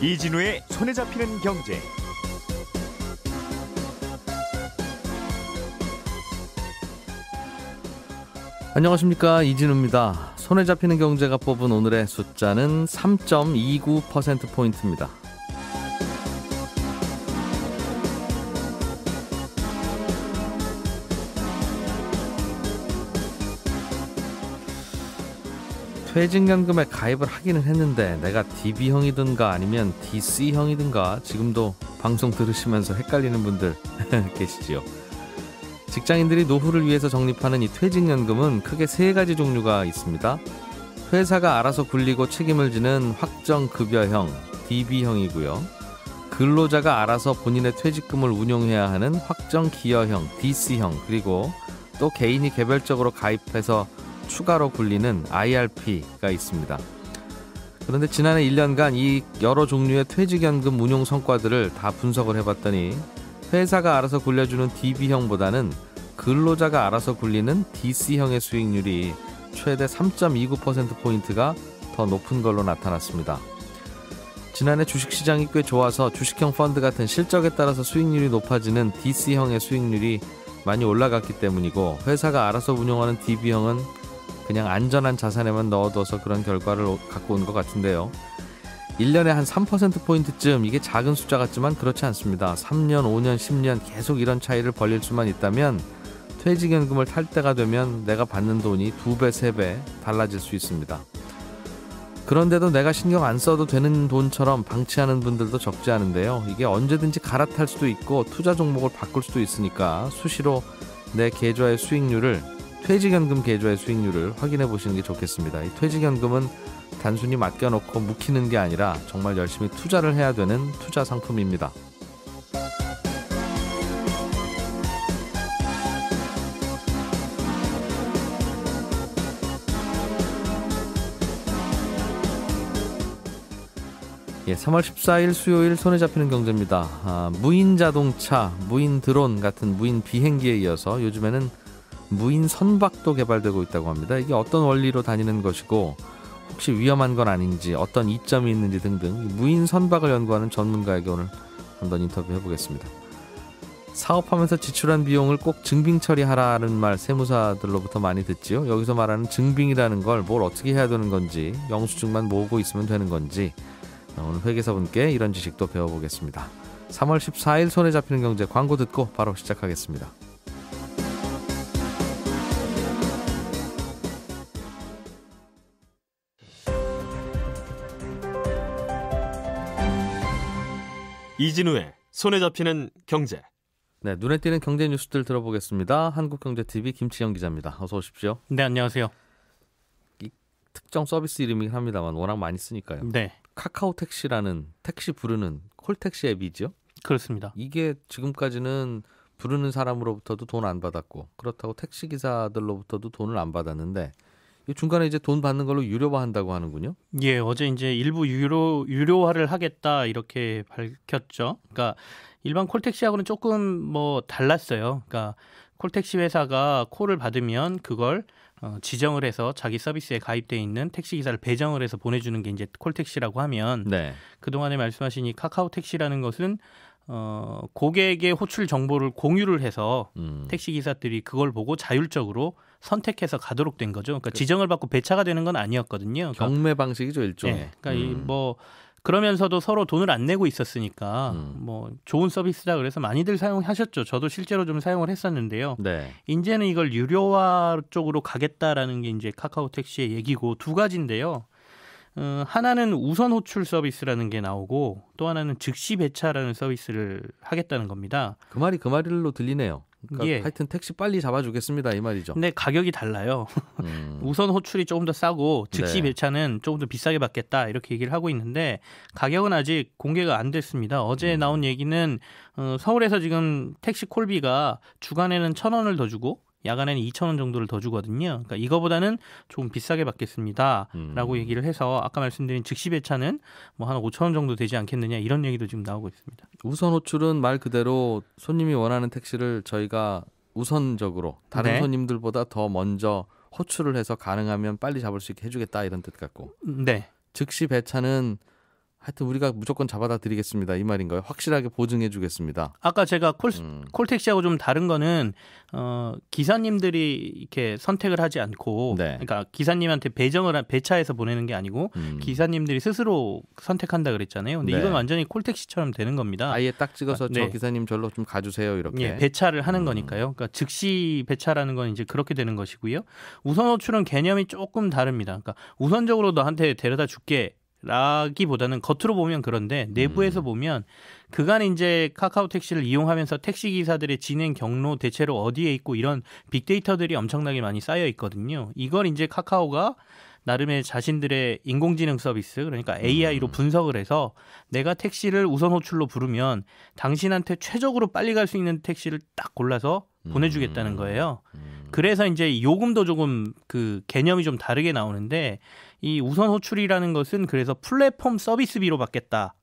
이진우의 손에 잡히는 경제. 안녕하십니까, 이진우입니다. 손에 잡히는 경제가 뽑은 오늘의 숫자는 3.29%포인트입니다. 퇴직연금에 가입을 하기는 했는데 내가 DB형이든가 아니면 DC형이든가 지금도 방송 들으시면서 헷갈리는 분들 계시지요. 직장인들이 노후를 위해서 적립하는 이 퇴직연금은 크게 세 가지 종류가 있습니다. 회사가 알아서 굴리고 책임을 지는 확정급여형 DB형이고요. 근로자가 알아서 본인의 퇴직금을 운용해야 하는 확정기여형 DC형, 그리고 또 개인이 개별적으로 가입해서 추가로 굴리는 IRP가 있습니다. 그런데 지난해 1년간 이 여러 종류의 퇴직연금 운용 성과들을 다 분석을 해봤더니 회사가 알아서 굴려주는 DB형보다는 근로자가 알아서 굴리는 DC형의 수익률이 최대 3.29%포인트가 더 높은 걸로 나타났습니다. 지난해 주식시장이 꽤 좋아서 주식형 펀드 같은 실적에 따라서 수익률이 높아지는 DC형의 수익률이 많이 올라갔기 때문이고, 회사가 알아서 운용하는 DB형은 그냥 안전한 자산에만 넣어둬서 그런 결과를 갖고 온 것 같은데요. 1년에 한 3%포인트쯤, 이게 작은 숫자 같지만 그렇지 않습니다. 3년, 5년, 10년 계속 이런 차이를 벌릴 수만 있다면 퇴직연금을 탈 때가 되면 내가 받는 돈이 2배, 3배 달라질 수 있습니다. 그런데도 내가 신경 안 써도 되는 돈처럼 방치하는 분들도 적지 않은데요. 이게 언제든지 갈아탈 수도 있고 투자 종목을 바꿀 수도 있으니까 수시로 내 계좌의 수익률을, 퇴직연금 계좌의 수익률을 확인해 보시는 게 좋겠습니다. 이 퇴직연금은 단순히 맡겨놓고 묵히는 게 아니라 정말 열심히 투자를 해야 되는 투자 상품입니다. 예, 3월 14일 수요일 손에 잡히는 경제입니다. 무인 자동차, 무인 드론 같은 무인 비행기에 이어서 요즘에는 무인 선박도 개발되고 있다고 합니다. 이게 어떤 원리로 다니는 것이고 혹시 위험한 건 아닌지, 어떤 이점이 있는지 등등 무인 선박을 연구하는 전문가에게 오늘 한번 인터뷰해 보겠습니다. 사업하면서 지출한 비용을 꼭 증빙 처리하라는 말 세무사들로부터 많이 듣지요. 여기서 말하는 증빙이라는 걸 뭘 어떻게 해야 되는 건지, 영수증만 모으고 있으면 되는 건지 오늘 회계사분께 이런 지식도 배워보겠습니다. 3월 14일 손에 잡히는 경제, 광고 듣고 바로 시작하겠습니다. 이진우의 손에 잡히는 경제. 네, 눈에 띄는 경제 뉴스들 들어보겠습니다. 한국경제TV 김치영 기자입니다. 어서 오십시오. 네, 안녕하세요. 이 특정 서비스 이름이긴 합니다만 워낙 많이 쓰니까요. 네, 카카오 택시라는 택시 부르는 콜택시 앱이죠. 그렇습니다. 이게 지금까지는 부르는 사람으로부터도 돈 안 받았고, 그렇다고 택시기사들로부터도 돈을 안 받았는데 이 중간에 이제 돈 받는 걸로 유료화한다고 하는군요. 예, 어제 이제 일부 유료화를 하겠다 이렇게 밝혔죠. 그러니까 일반 콜택시하고는 조금 뭐 달랐어요. 그러니까 콜택시 회사가 콜을 받으면 그걸 지정을 해서 자기 서비스에 가입돼 있는 택시기사를 배정을 해서 보내주는 게 이제 콜택시라고 하면, 네. 그동안에 말씀하신 이 카카오 택시라는 것은 고객의 호출 정보를 공유를 해서 택시기사들이 그걸 보고 자율적으로 선택해서 가도록 된 거죠. 그러니까 지정을 받고 배차가 되는 건 아니었거든요. 그러니까, 경매 방식이죠, 일종의. 네, 그러니까 뭐 그러면서도 서로 돈을 안 내고 있었으니까 뭐 좋은 서비스다 그래서 많이들 사용하셨죠. 저도 실제로 좀 사용을 했었는데요. 네. 이제는 이걸 유료화 쪽으로 가겠다라는 게 이제 카카오 택시의 얘기고, 두 가지인데요. 하나는 우선 호출 서비스라는 게 나오고, 또 하나는 즉시 배차라는 서비스를 하겠다는 겁니다. 그 말이 그 말로 들리네요. 그러니까 예. 하여튼 택시 빨리 잡아주겠습니다, 이 말이죠. 근데 가격이 달라요. 우선 호출이 조금 더 싸고 즉시 네. 배차는 조금 더 비싸게 받겠다 이렇게 얘기를 하고 있는데, 가격은 아직 공개가 안 됐습니다. 어제 나온 얘기는 서울에서 지금 택시 콜비가 주간에는 1,000원을 더 주고 야간에는 2,000원 정도를 더 주거든요. 그러니까 이거보다는 조금 비싸게 받겠습니다라고 얘기를 해서, 아까 말씀드린 즉시 배차는 뭐 한 5,000원 정도 되지 않겠느냐 이런 얘기도 지금 나오고 있습니다. 우선 호출은 말 그대로 손님이 원하는 택시를 저희가 우선적으로 다른 네. 손님들보다 더 먼저 호출을 해서 가능하면 빨리 잡을 수 있게 해주겠다 이런 뜻 같고, 네. 즉시 배차는 하여튼 우리가 무조건 잡아다 드리겠습니다. 이 말인가요? 확실하게 보증해 주겠습니다. 아까 제가 콜택시하고 좀 다른 거는 기사님들이 이렇게 선택을 하지 않고 네. 그러니까 기사님한테 배차해서 보내는 게 아니고 기사님들이 스스로 선택한다 그랬잖아요. 근데 네. 이건 완전히 콜택시처럼 되는 겁니다. 아예 딱 찍어서 네. 저 기사님 절로 좀 가주세요 이렇게. 예, 배차를 하는 거니까요. 그러니까 즉시 배차라는 건 이제 그렇게 되는 것이고요. 우선 호출은 개념이 조금 다릅니다. 그러니까 우선적으로 너한테 데려다 줄게. 라기보다는 겉으로 보면 그런데 내부에서 보면 그간 이제 카카오 택시를 이용하면서 택시 기사들의 진행 경로 대체로 어디에 있고 이런 빅데이터들이 엄청나게 많이 쌓여 있거든요. 이걸 이제 카카오가 나름의 자신들의 인공지능 서비스 그러니까 AI로 분석을 해서 내가 택시를 우선 호출로 부르면 당신한테 최적으로 빨리 갈 수 있는 택시를 딱 골라서 보내주겠다는 거예요. 그래서 이제 요금도 조금 그 개념이 좀 다르게 나오는데 이 우선 호출이라는 것은 그래서 플랫폼 서비스비로 받겠다.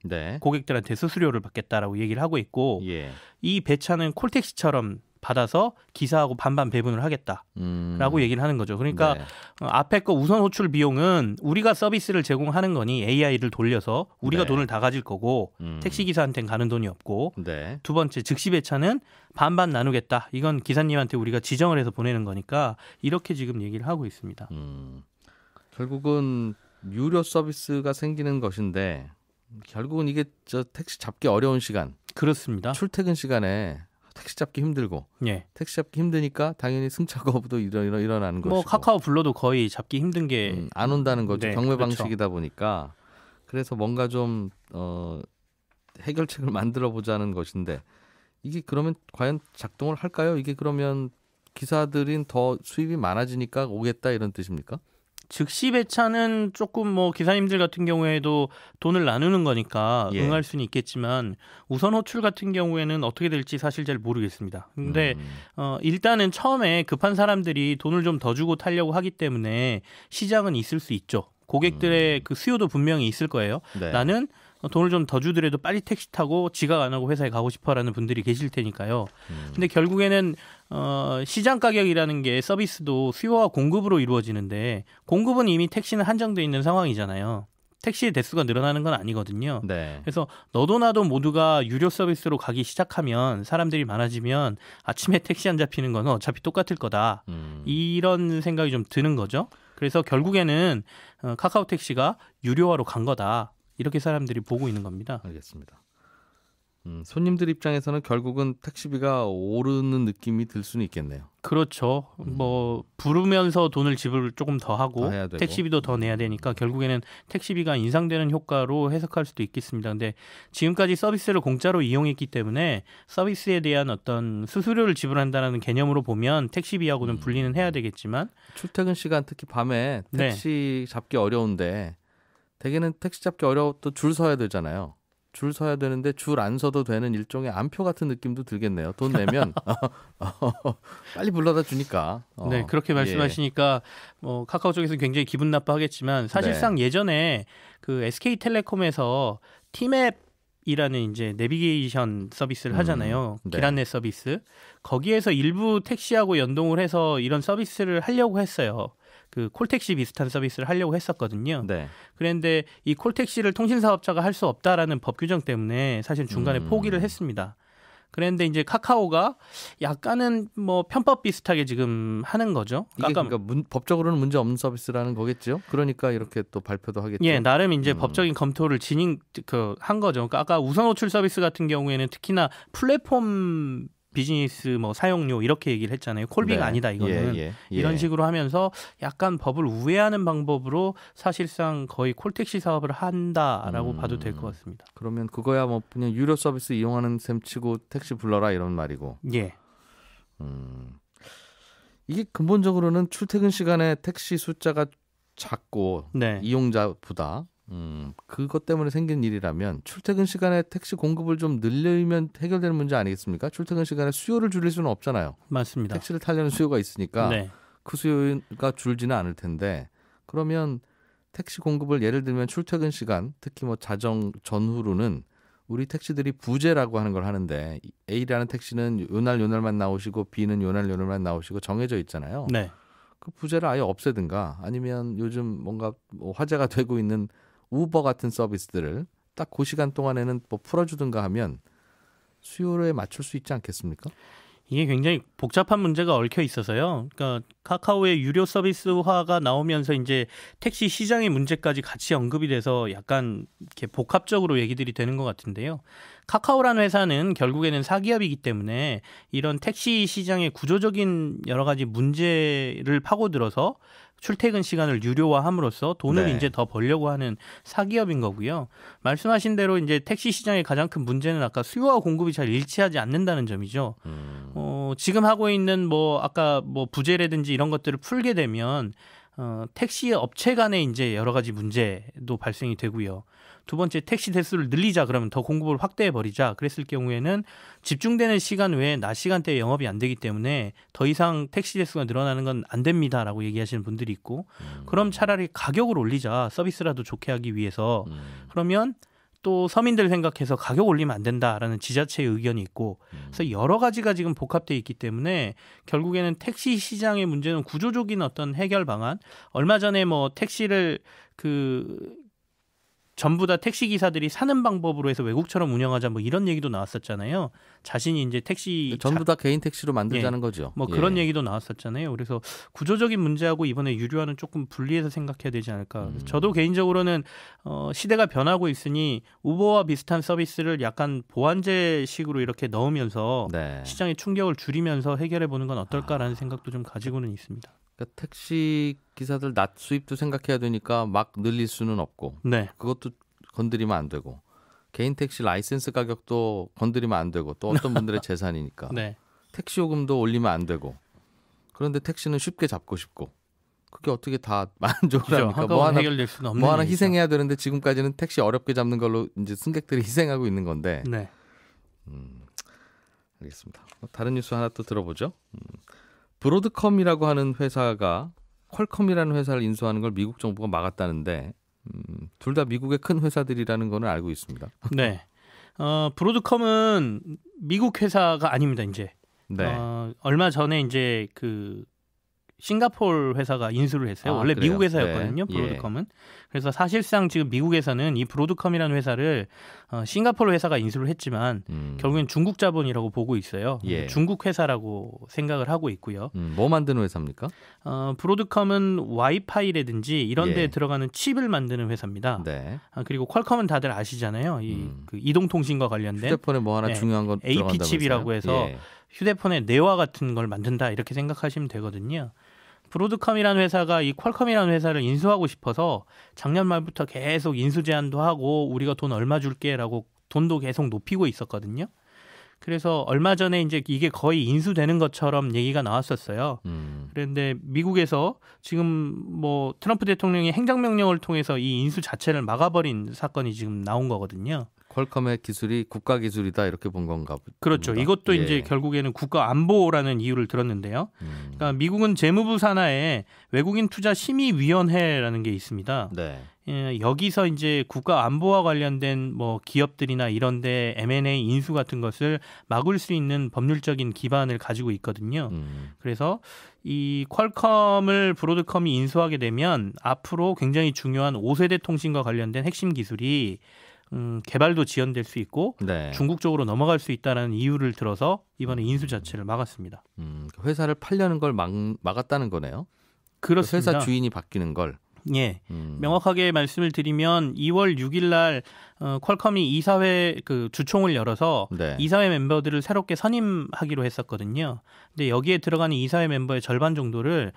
네. 고객들한테 수수료를 받겠다라고 얘기를 하고 있고 예. 이 배차는 콜택시처럼 받아서 기사하고 반반 배분을 하겠다라고 얘기를 하는 거죠. 그러니까 네. 앞에 거 우선 호출 비용은 우리가 서비스를 제공하는 거니 AI를 돌려서 우리가 네. 돈을 다 가질 거고 택시 기사한테는 가는 돈이 없고 네. 두 번째 즉시 배차는 반반 나누겠다. 이건 기사님한테 우리가 지정을 해서 보내는 거니까 이렇게 지금 얘기를 하고 있습니다. 결국은 유료 서비스가 생기는 것인데 결국은 이게 저 택시 잡기 어려운 시간, 그렇습니다. 출퇴근 시간에 택시 잡기 힘들고 예. 택시 잡기 힘드니까 당연히 승차 거부도 일어나는 것이고 뭐 카카오 불러도 거의 잡기 힘든 게 안 온다는 거죠. 네, 경매 그렇죠. 방식이다 보니까 그래서 뭔가 좀 해결책을 만들어 보자는 것인데 이게 그러면 과연 작동을 할까요? 이게 그러면 기사들인 더 수입이 많아지니까 오겠다 이런 뜻입니까? 즉시 배차는 조금 뭐 기사님들 같은 경우에도 돈을 나누는 거니까 예. 응할 수는 있겠지만 우선 호출 같은 경우에는 어떻게 될지 사실 잘 모르겠습니다. 근데 일단은 처음에 급한 사람들이 돈을 좀 더 주고 타려고 하기 때문에 시장은 있을 수 있죠. 고객들의 그 수요도 분명히 있을 거예요. 네. 나는 돈을 좀 더 주더라도 빨리 택시 타고 지각 안 하고 회사에 가고 싶어라는 분들이 계실 테니까요. 근데 결국에는 시장 가격이라는 게 서비스도 수요와 공급으로 이루어지는데 공급은 이미 택시는 한정돼 있는 상황이잖아요. 택시의 대수가 늘어나는 건 아니거든요. 네. 그래서 너도 나도 모두가 유료 서비스로 가기 시작하면 사람들이 많아지면 아침에 택시 안 잡히는 건 어차피 똑같을 거다. 이런 생각이 좀 드는 거죠. 그래서 결국에는 카카오 택시가 유료화로 간 거다. 이렇게 사람들이 보고 있는 겁니다. 알겠습니다. 손님들 입장에서는 결국은 택시비가 오르는 느낌이 들 수는 있겠네요. 그렇죠. 뭐 부르면서 돈을 지불 조금 더 하고 더 해야 되고. 택시비도 더 내야 되니까 결국에는 택시비가 인상되는 효과로 해석할 수도 있겠습니다. 근데 지금까지 서비스를 공짜로 이용했기 때문에 서비스에 대한 어떤 수수료를 지불한다는 개념으로 보면 택시비하고는 분리는 해야 되겠지만 출퇴근 시간 특히 밤에 네. 택시 잡기 어려운데 대개는 택시 잡기 어려워도 줄 서야 되잖아요. 줄 서야 되는데 줄 안 서도 되는 일종의 안표 같은 느낌도 들겠네요. 돈 내면 빨리 불러다 주니까. 네, 그렇게 말씀하시니까 뭐 카카오 쪽에서 굉장히 기분 나빠하겠지만 사실상 예전에 그 SK텔레콤에서 티맵이라는 이제 내비게이션 서비스를 하잖아요. 네. 길 안내 서비스. 거기에서 일부 택시하고 연동을 해서 이런 서비스를 하려고 했어요. 그 콜택시 비슷한 서비스를 하려고 했었거든요. 네. 그런데 이 콜택시를 통신사업자가 할 수 없다라는 법 규정 때문에 사실 중간에 포기를 했습니다. 그런데 이제 카카오가 약간은 뭐 편법 비슷하게 지금 하는 거죠. 이게 그러니까 법적으로는 문제 없는 서비스라는 거겠죠. 그러니까 이렇게 또 발표도 하겠죠. 예, 나름 이제 법적인 검토를 한 거죠. 그러니까 아까 우선 호출 서비스 같은 경우에는 특히나 플랫폼 비즈니스 뭐 사용료 이렇게 얘기를 했잖아요. 콜비가 네. 아니다 이거는. 예. 이런 식으로 하면서 약간 법을 우회하는 방법으로 사실상 거의 콜택시 사업을 한다라고 봐도 될 것 같습니다. 그러면 그거야 뭐 그냥 유료 서비스 이용하는 셈 치고 택시 불러라 이런 말이고. 예. 이게 근본적으로는 출퇴근 시간에 택시 숫자가 작고 네. 이용자보다 그것 때문에 생긴 일이라면 출퇴근 시간에 택시 공급을 좀 늘리면 해결되는 문제 아니겠습니까? 출퇴근 시간에 수요를 줄일 수는 없잖아요. 맞습니다. 택시를 타려는 수요가 있으니까 네. 그 수요가 줄지는 않을 텐데 그러면 택시 공급을 예를 들면 출퇴근 시간 특히 뭐 자정 전후로는 우리 택시들이 부재라고 하는 걸 하는데 A라는 택시는 요날만 나오시고 B는 요날만 나오시고 정해져 있잖아요. 네. 그 부재를 아예 없애든가 아니면 요즘 뭔가 뭐 화제가 되고 있는 우버 같은 서비스들을 딱 그 시간 동안에는 뭐 풀어주든가 하면 수요에 맞출 수 있지 않겠습니까? 이게 굉장히 복잡한 문제가 얽혀 있어서요. 그러니까 카카오의 유료 서비스화가 나오면서 이제 택시 시장의 문제까지 같이 언급이 돼서 약간 이렇게 복합적으로 얘기들이 되는 것 같은데요. 카카오라는 회사는 결국에는 사기업이기 때문에 이런 택시 시장의 구조적인 여러 가지 문제를 파고들어서 출퇴근 시간을 유료화함으로써 돈을 네. 이제 더 벌려고 하는 사기업인 거고요. 말씀하신 대로 이제 택시 시장의 가장 큰 문제는 아까 수요와 공급이 잘 일치하지 않는다는 점이죠. 지금 하고 있는 뭐 아까 뭐 부재라든지 이런 것들을 풀게 되면 택시 업체 간에 이제 여러 가지 문제도 발생이 되고요. 두 번째, 택시 대수를 늘리자 그러면 더 공급을 확대해 버리자 그랬을 경우에는 집중되는 시간 외에 낮 시간대에 영업이 안 되기 때문에 더 이상 택시 대수가 늘어나는 건 안 됩니다라고 얘기하시는 분들이 있고, 그럼 차라리 가격을 올리자, 서비스라도 좋게 하기 위해서. 그러면 또 서민들 생각해서 가격 올리면 안 된다라는 지자체의 의견이 있고, 그래서 여러 가지가 지금 복합돼 있기 때문에 결국에는 택시 시장의 문제는 구조적인 어떤 해결 방안. 얼마 전에 뭐 택시를 전부 다 택시 기사들이 사는 방법으로 해서 외국처럼 운영하자 뭐 이런 얘기도 나왔었잖아요. 자신이 이제 택시 전부 다 개인 택시로 만들자는 거죠. 뭐 그런 얘기도 나왔었잖아요. 그래서 구조적인 문제하고 이번에 유료화는 조금 분리해서 생각해야 되지 않을까. 저도 개인적으로는 시대가 변하고 있으니 우버와 비슷한 서비스를 약간 보완제식으로 이렇게 넣으면서 네. 시장의 충격을 줄이면서 해결해 보는 건 어떨까라는 생각도 좀 가지고는 있습니다. 그러니까 택시 기사들 낮 수입도 생각해야 되니까 막 늘릴 수는 없고, 네. 그것도 건드리면 안 되고, 개인 택시 라이센스 가격도 건드리면 안 되고, 또 어떤 분들의 재산이니까 네. 택시 요금도 올리면 안 되고. 그런데 택시는 쉽게 잡고 싶고, 그게 어떻게 다 만족을 그죠. 합니까? 한꺼번에 해결될 수는 없는 뭐 하나 일이죠. 희생해야 되는데 지금까지는 택시 어렵게 잡는 걸로 이제 승객들이 희생하고 있는 건데. 네. 알겠습니다. 다른 뉴스 하나 또 들어보죠. 브로드컴이라고 하는 회사가 퀄컴이라는 회사를 인수하는 걸 미국 정부가 막았다는데, 둘 다 미국의 큰 회사들이라는 거는 알고 있습니다. 네. 브로드컴은 미국 회사가 아닙니다, 이제. 네. 얼마 전에 이제 싱가포르 회사가 인수를 했어요. 원래 그래요? 미국 회사였거든요. 네. 브로드컴은. 그래서 사실상 지금 미국에서는 이 브로드컴이라는 회사를 싱가포르 회사가 인수를 했지만 결국엔 중국 자본이라고 보고 있어요. 예. 중국 회사라고 생각을 하고 있고요. 뭐 만드는 회사입니까? 브로드컴은 와이파이라든지 이런 데에 예. 들어가는 칩을 만드는 회사입니다. 네. 그리고 퀄컴은 다들 아시잖아요. 그 이동통신과 관련된 휴대폰에 뭐 하나 네. 중요한 건 AP 들어간다면서요? 칩이라고 해서 예. 휴대폰의 뇌와 같은 걸 만든다 이렇게 생각하시면 되거든요. 브로드컴이라는 회사가 이 퀄컴이라는 회사를 인수하고 싶어서 작년 말부터 계속 인수 제안도 하고 우리가 돈 얼마 줄게라고 돈도 계속 높이고 있었거든요. 그래서 얼마 전에 이제 이게 거의 인수되는 것처럼 얘기가 나왔었어요. 그런데 미국에서 지금 뭐 트럼프 대통령이 행정명령을 통해서 이 인수 자체를 막아버린 사건이 지금 나온 거거든요. 퀄컴의 기술이 국가 기술이다 이렇게 본 건가 보죠. 그렇죠. 이것도 이제 결국에는 국가 안보라는 이유를 들었는데요. 그러니까 미국은 재무부 산하에 외국인 투자 심의위원회라는 게 있습니다. 네. 여기서 이제 국가 안보와 관련된 뭐 기업들이나 이런데 M&A 인수 같은 것을 막을 수 있는 법률적인 기반을 가지고 있거든요. 그래서 이 퀄컴을 브로드컴이 인수하게 되면 앞으로 굉장히 중요한 5세대 통신과 관련된 핵심 기술이 개발도 지연될 수 있고 네. 중국 쪽으로 넘어갈 수 있다는 이유를 들어서 이번에 인수 자체를 막았습니다. 회사를 팔려는 걸 막았다는 거네요. 그렇습니다. 회사 주인이 바뀌는 걸. 예, 명확하게 말씀을 드리면 2월 6일 날 퀄컴이 이사회 주총을 열어서 네. 이사회 멤버들을 새롭게 선임하기로 했었거든요. 근데 여기에 들어가는 이사회 멤버의 절반 정도를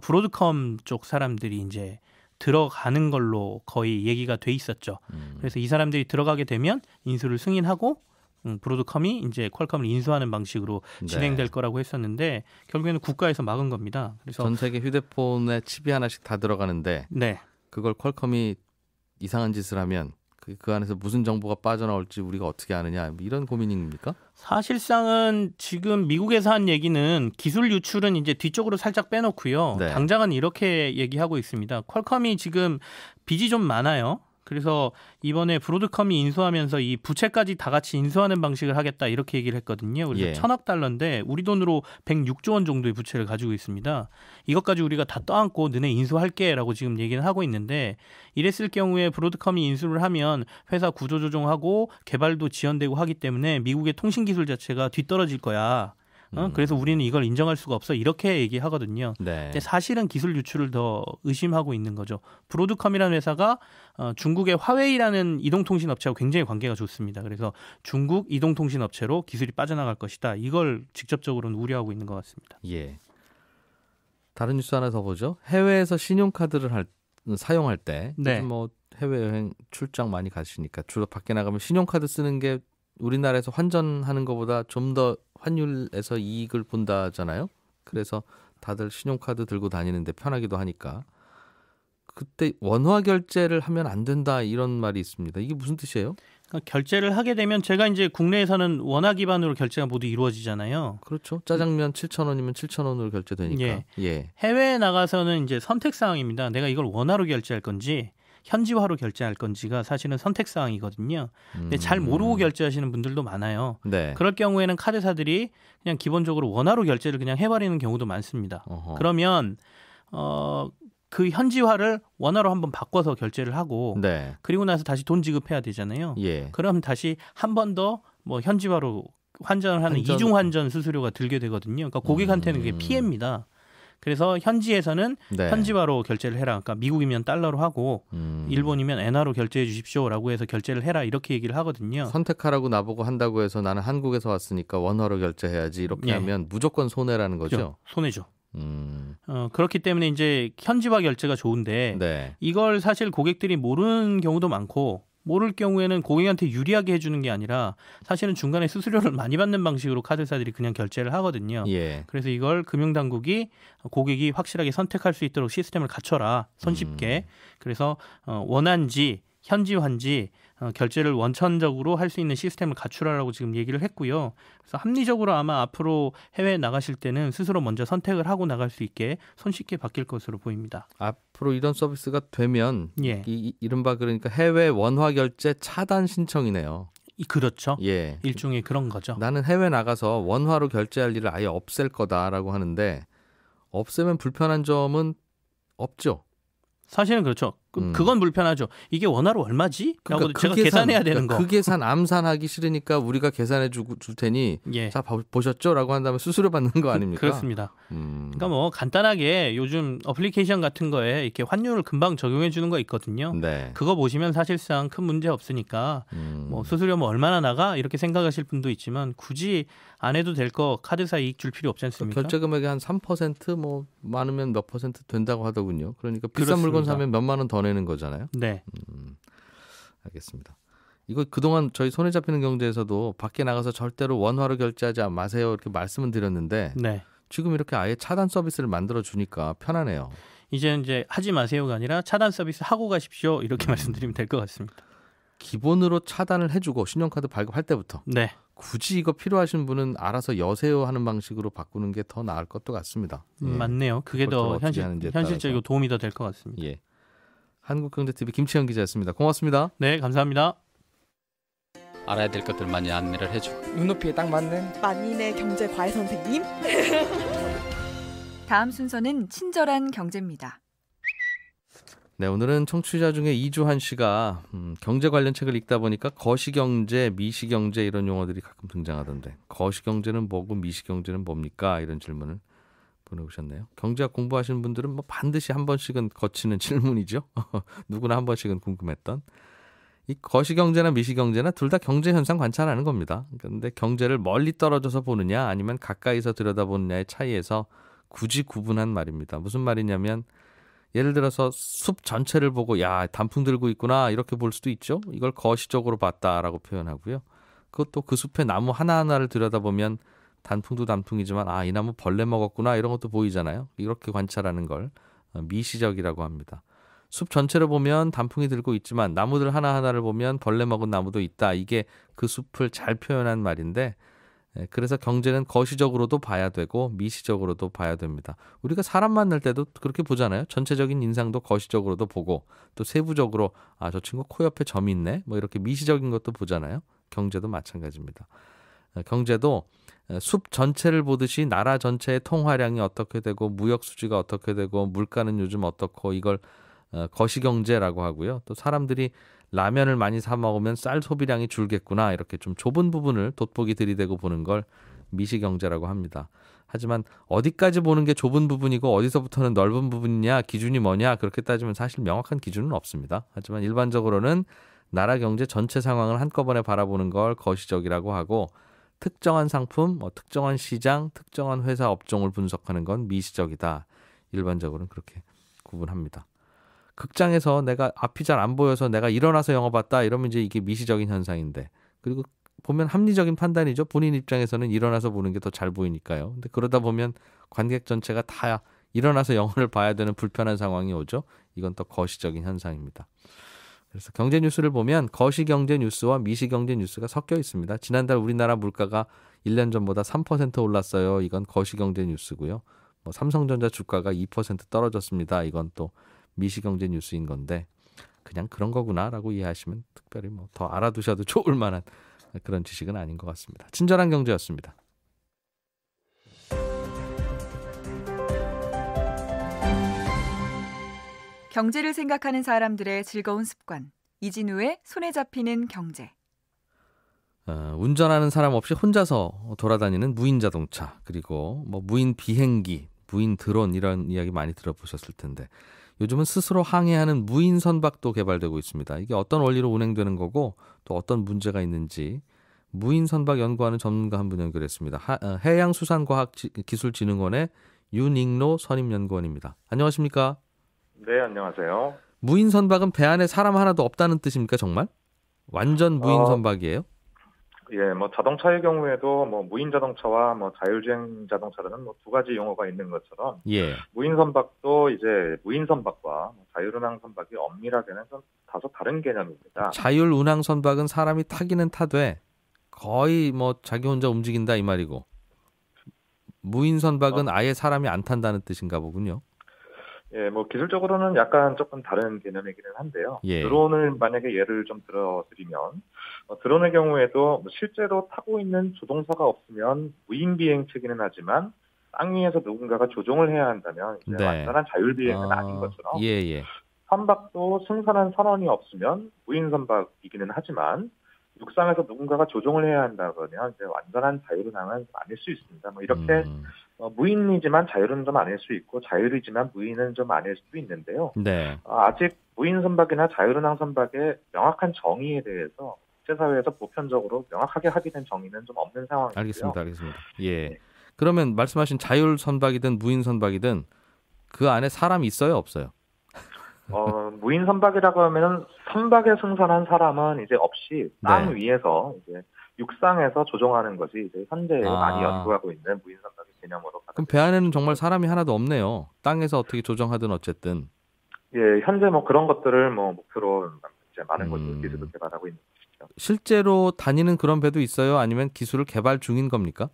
브로드컴 쪽 사람들이 이제 들어가는 걸로 거의 얘기가 돼 있었죠. 그래서 이 사람들이 들어가게 되면 인수를 승인하고 브로드컴이 이제 퀄컴을 인수하는 방식으로 진행될 거라고 했었는데 결국에는 국가에서 막은 겁니다. 그래서 전 세계 휴대폰에 칩이 하나씩 다 들어가는데 네. 그걸 퀄컴이 이상한 짓을 하면 그 안에서 무슨 정보가 빠져나올지 우리가 어떻게 아느냐 뭐 이런 고민입니까? 사실상은 지금 미국에서 한 얘기는 기술 유출은 이제 뒤쪽으로 살짝 빼놓고요. 네. 당장은 이렇게 얘기하고 있습니다. 퀄컴이 지금 빚이 좀 많아요. 그래서 이번에 브로드컴이 인수하면서 이 부채까지 다 같이 인수하는 방식을 하겠다 이렇게 얘기를 했거든요. 그래서 예. 1,000억 달러인데 우리 돈으로 106조 원 정도의 부채를 가지고 있습니다. 이것까지 우리가 다 떠안고 너네 인수할게라고 지금 얘기는 하고 있는데 이랬을 경우에 브로드컴이 인수를 하면 회사 구조조정하고 개발도 지연되고 하기 때문에 미국의 통신 기술 자체가 뒤떨어질 거야. 그래서 우리는 이걸 인정할 수가 없어 이렇게 얘기하거든요. 네. 근데 사실은 기술 유출을 더 의심하고 있는 거죠. 브로드컴이라는 회사가 중국의 화웨이라는 이동통신 업체하고 굉장히 관계가 좋습니다. 그래서 중국 이동통신 업체로 기술이 빠져나갈 것이다. 이걸 직접적으로는 우려하고 있는 것 같습니다. 예. 다른 뉴스 하나 더 보죠. 해외에서 신용카드를 사용할 때, 네. 요즘 뭐 해외여행 출장 많이 가시니까 주로 밖에 나가면 신용카드 쓰는 게 우리나라에서 환전하는 것보다 좀 더 환율에서 이익을 본다잖아요. 그래서 다들 신용카드 들고 다니는데 편하기도 하니까. 그때 원화 결제를 하면 안 된다 이런 말이 있습니다. 이게 무슨 뜻이에요? 그러니까 결제를 하게 되면 제가 이제 국내에서는 원화 기반으로 결제가 모두 이루어지잖아요. 그렇죠. 짜장면 7,000원이면 7,000원으로 결제되니까. 예. 예. 해외에 나가서는 이제 선택 사항입니다. 내가 이걸 원화로 결제할 건지 현지화로 결제할 건지가 사실은 선택 사항이거든요. 근데 잘 모르고 결제하시는 분들도 많아요. 네. 그럴 경우에는 카드사들이 그냥 기본적으로 원화로 결제를 그냥 해버리는 경우도 많습니다. 어허. 그러면 그 현지화를 원화로 한번 바꿔서 결제를 하고 네. 그리고 나서 다시 돈 지급해야 되잖아요. 예. 그럼 다시 한 번 더 뭐 현지화로 환전을 하는 환전. 이중 환전 수수료가 들게 되거든요. 그러니까 고객한테는 그게 피해입니다. 그래서 현지에서는 네. 현지화로 결제를 해라. 그러니까 미국이면 달러로 하고 일본이면 엔화로 결제해 주십시오라고 해서 결제를 해라 이렇게 얘기를 하거든요. 선택하라고 나보고 한다고 해서 나는 한국에서 왔으니까 원화로 결제해야지 이렇게 예. 하면 무조건 손해라는 거죠. 손해죠. 음. 그렇기 때문에 이제 현지화 결제가 좋은데 네. 이걸 사실 고객들이 모르는 경우도 많고 모를 경우에는 고객한테 유리하게 해주는 게 아니라 사실은 중간에 수수료를 많이 받는 방식으로 카드사들이 그냥 결제를 하거든요. 예. 그래서 이걸 금융당국이 고객이 확실하게 선택할 수 있도록 시스템을 갖춰라. 손쉽게. 그래서 원한지 현지화인지 결제를 원천적으로 할 수 있는 시스템을 갖추라라고 지금 얘기를 했고요. 그래서 합리적으로 아마 앞으로 해외에 나가실 때는 스스로 먼저 선택을 하고 나갈 수 있게 손쉽게 바뀔 것으로 보입니다. 앞으로 이런 서비스가 되면 예, 이른바 그러니까 해외 원화 결제 차단 신청이네요. 그렇죠. 예. 일종의 그런 거죠. 나는 해외 나가서 원화로 결제할 일을 아예 없앨 거다라고 하는데 없애면 불편한 점은 없죠. 사실은 그렇죠. 그건 불편하죠. 이게 원화로 얼마지? 라고 그러니까 제가 계산해야 되는 거. 그 계산 암산하기 싫으니까 우리가 계산해 줄 테니 예. 자 보셨죠? 라고 한 다음에 수수료 받는 거 아닙니까? 그렇습니다. 그러니까 뭐 간단하게 요즘 어플리케이션 같은 거에 이렇게 환율을 금방 적용해 주는 거 있거든요. 네. 그거 보시면 사실상 큰 문제 없으니까 뭐 수수료 뭐 얼마나 나가 이렇게 생각하실 분도 있지만 굳이 안 해도 될 거 카드사 이익 줄 필요 없지 않습니까? 결제 금액이 한 3% 많으면 몇 % 된다고 하더군요. 그러니까 비싼 그렇습니다. 물건 사면 몇만 원 더 내는 거잖아요. 네. 알겠습니다. 이거 그동안 저희 손에 잡히는 경제에서도 밖에 나가서 절대로 원화로 결제하지 마세요 이렇게 말씀은 드렸는데 네. 지금 이렇게 아예 차단 서비스를 만들어 주니까 편하네요. 이제 하지 마세요가 아니라 차단 서비스 하고 가십시오 이렇게 말씀드리면 될 것 같습니다. 기본으로 차단을 해주고 신용카드 발급할 때부터 네. 굳이 이거 필요하신 분은 알아서 여세요 하는 방식으로 바꾸는 게 더 나을 것도 같습니다. 예. 맞네요. 그게 더 그것도 어떻게 하는지에 현실적이고 따라서. 도움이 더 될 것 같습니다. 예. 한국경제TV 김치현 기자였습니다. 고맙습니다. 네, 감사합니다. 알아야 될 것들 많이 안내를 해주고 눈높이에 딱 맞는 만인의 경제 과외 선생님. 다음 순서는 친절한 경제입니다. 네, 오늘은 청취자 중에 이주환 씨가 경제 관련 책을 읽다 보니까 거시경제, 미시경제 이런 용어들이 가끔 등장하던데 거시경제는 뭐고 미시경제는 뭡니까? 이런 질문을 보내오셨네요. 경제학 공부하시는 분들은 뭐 반드시 한 번씩은 거치는 질문이죠. 누구나 한 번씩은 궁금했던. 이 거시경제나 미시경제나 둘 다 경제 현상 관찰하는 겁니다. 그런데 경제를 멀리 떨어져서 보느냐 아니면 가까이서 들여다보느냐의 차이에서 굳이 구분한 말입니다. 무슨 말이냐면 예를 들어서 숲 전체를 보고 야 단풍 들고 있구나 이렇게 볼 수도 있죠. 이걸 거시적으로 봤다라고 표현하고요. 그것도 그 숲의 나무 하나하나를 들여다보면 단풍도 단풍이지만 이 나무 벌레 먹었구나 이런 것도 보이잖아요. 이렇게 관찰하는 걸 미시적이라고 합니다. 숲 전체를 보면 단풍이 들고 있지만 나무들 하나하나를 보면 벌레 먹은 나무도 있다. 이게 그 숲을 잘 표현한 말인데 그래서 경제는 거시적으로도 봐야 되고 미시적으로도 봐야 됩니다. 우리가 사람 만날 때도 그렇게 보잖아요. 전체적인 인상도 거시적으로도 보고 또 세부적으로 저 친구 코 옆에 점이 있네. 뭐 이렇게 미시적인 것도 보잖아요. 경제도 마찬가지입니다. 경제도 숲 전체를 보듯이 나라 전체의 통화량이 어떻게 되고 무역 수지가 어떻게 되고 물가는 요즘 어떻고 이걸 거시경제라고 하고요. 또 사람들이 라면을 많이 사 먹으면 쌀 소비량이 줄겠구나 이렇게 좀 좁은 부분을 돋보기 들이대고 보는 걸 미시경제라고 합니다. 하지만 어디까지 보는 게 좁은 부분이고 어디서부터는 넓은 부분이냐 기준이 뭐냐 그렇게 따지면 사실 명확한 기준은 없습니다. 하지만 일반적으로는 나라 경제 전체 상황을 한꺼번에 바라보는 걸 거시적이라고 하고 특정한 상품, 특정한 시장, 특정한 회사 업종을 분석하는 건 미시적이다. 일반적으로는 그렇게 구분합니다. 극장에서 내가 앞이 잘 안 보여서 내가 일어나서 영화 봤다 이러면 이제 이게 미시적인 현상인데 그리고 보면 합리적인 판단이죠. 본인 입장에서는 일어나서 보는 게 더 잘 보이니까요. 근데 그러다 보면 관객 전체가 다 일어나서 영화를 봐야 되는 불편한 상황이 오죠. 이건 또 거시적인 현상입니다. 그래서 경제 뉴스를 보면 거시 경제 뉴스와 미시 경제 뉴스가 섞여 있습니다. 지난달 우리나라 물가가 1년 전보다 3% 올랐어요. 이건 거시 경제 뉴스고요. 삼성전자 주가가 2% 떨어졌습니다. 이건 또 미시경제 뉴스인 건데 그냥 그런 거구나라고 이해하시면 특별히 더 알아두셔도 좋을 만한 그런 지식은 아닌 것 같습니다. 친절한 경제였습니다. 경제를 생각하는 사람들의 즐거운 습관. 이진우의 손에 잡히는 경제. 운전하는 사람 없이 혼자서 돌아다니는 무인 자동차 그리고 무인 비행기, 무인 드론 이런 이야기 많이 들어보셨을 텐데 요즘은 스스로 항해하는 무인 선박도 개발되고 있습니다. 이게 어떤 원리로 운행되는 거고 또 어떤 문제가 있는지 무인 선박 연구하는 전문가 한 분 연결했습니다. 해양수산과학기술진흥원의 윤익로 선임연구원입니다. 안녕하십니까? 네, 안녕하세요. 무인 선박은 배 안에 사람 하나도 없다는 뜻입니까, 정말? 완전 무인 선박이에요? 예, 자동차의 경우에도 무인 자동차와 자율주행 자동차라는 두 가지 용어가 있는 것처럼 예. 무인 선박도 이제 무인 선박과 자율운항 선박이 엄밀하게는 좀 다소 다른 개념입니다. 자율운항 선박은 사람이 타기는 타되 거의 자기 혼자 움직인다 이 말이고 무인 선박은 아예 사람이 안 탄다는 뜻인가 보군요. 예, 기술적으로는 약간 조금 다른 개념이기는 한데요. 예. 드론을 만약에 예를 좀 들어드리면 드론의 경우에도 실제로 타고 있는 조종사가 없으면 무인 비행체기는 하지만 땅 위에서 누군가가 조종을 해야 한다면 이제 네. 완전한 자율비행은 아닌 것처럼 예. 선박도 승선한 선원이 없으면 무인 선박이기는 하지만 육상에서 누군가가 조종을 해야 한다 그러면 이제 완전한 자율운항은 아닐 수 있습니다. 이렇게 무인이지만 자율은 좀 아닐 수 있고 자율이지만 무인은 좀 아닐 수도 있는데요. 네. 아직 무인 선박이나 자율운항 선박의 명확한 정의에 대해서 국제사회에서 보편적으로 명확하게 합의된 정의는 좀 없는 상황이고요. 알겠습니다. 예. 네. 그러면 말씀하신 자율 선박이든 무인 선박이든 그 안에 사람이 있어요, 없어요? 무인 선박이라고 하면은 선박에 승선한 사람은 이제 없이 땅 네. 위에서 이제 육상에서 조종하는 것이 이제 현재 많이 연구하고 있는 무인 선박의 개념으로. 그럼 배 안에는 정말 사람이 하나도 없네요. 땅에서 어떻게 조정하든 어쨌든. 예, 현재 그런 것들을 목표로 이제 많은 기술을 개발하고 있는 것이죠. 실제로 다니는 그런 배도 있어요? 아니면 기술을 개발 중인 겁니까?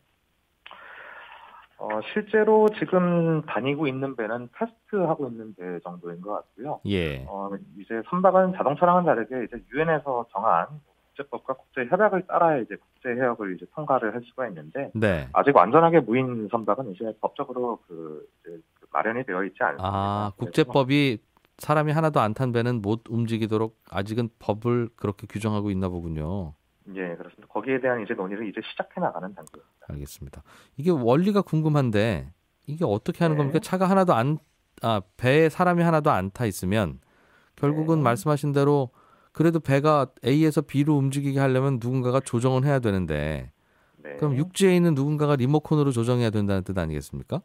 실제로 지금 다니고 있는 배는 테스트하고 있는 배 정도인 것 같고요. 예. 이제 선박은 자동차랑은 다르게 이제 유엔에서 정한 국제법과 국제 협약을 따라야 이제 국제 해역을 이제 통과를 할 수가 있는데 네. 아직 완전하게 무인 선박은 이제 법적으로 이제 마련이 되어 있지 않습니다. 국제법이 사람이 하나도 안 탄 배는 못 움직이도록 아직은 법을 그렇게 규정하고 있나 보군요. 예, 그렇습니다. 거기에 대한 이제 논의를 이제 시작해 나가는 단계입니다. 알겠습니다. 이게 원리가 궁금한데 이게 어떻게 하는 겁니까? 차가 하나도 배에 사람이 하나도 안 타 있으면 결국은 말씀하신 대로 그래도 배가 A에서 B로 움직이게 하려면 누군가가 조정을 해야 되는데 그럼 육지에 있는 누군가가 리모컨으로 조정해야 된다는 뜻 아니겠습니까?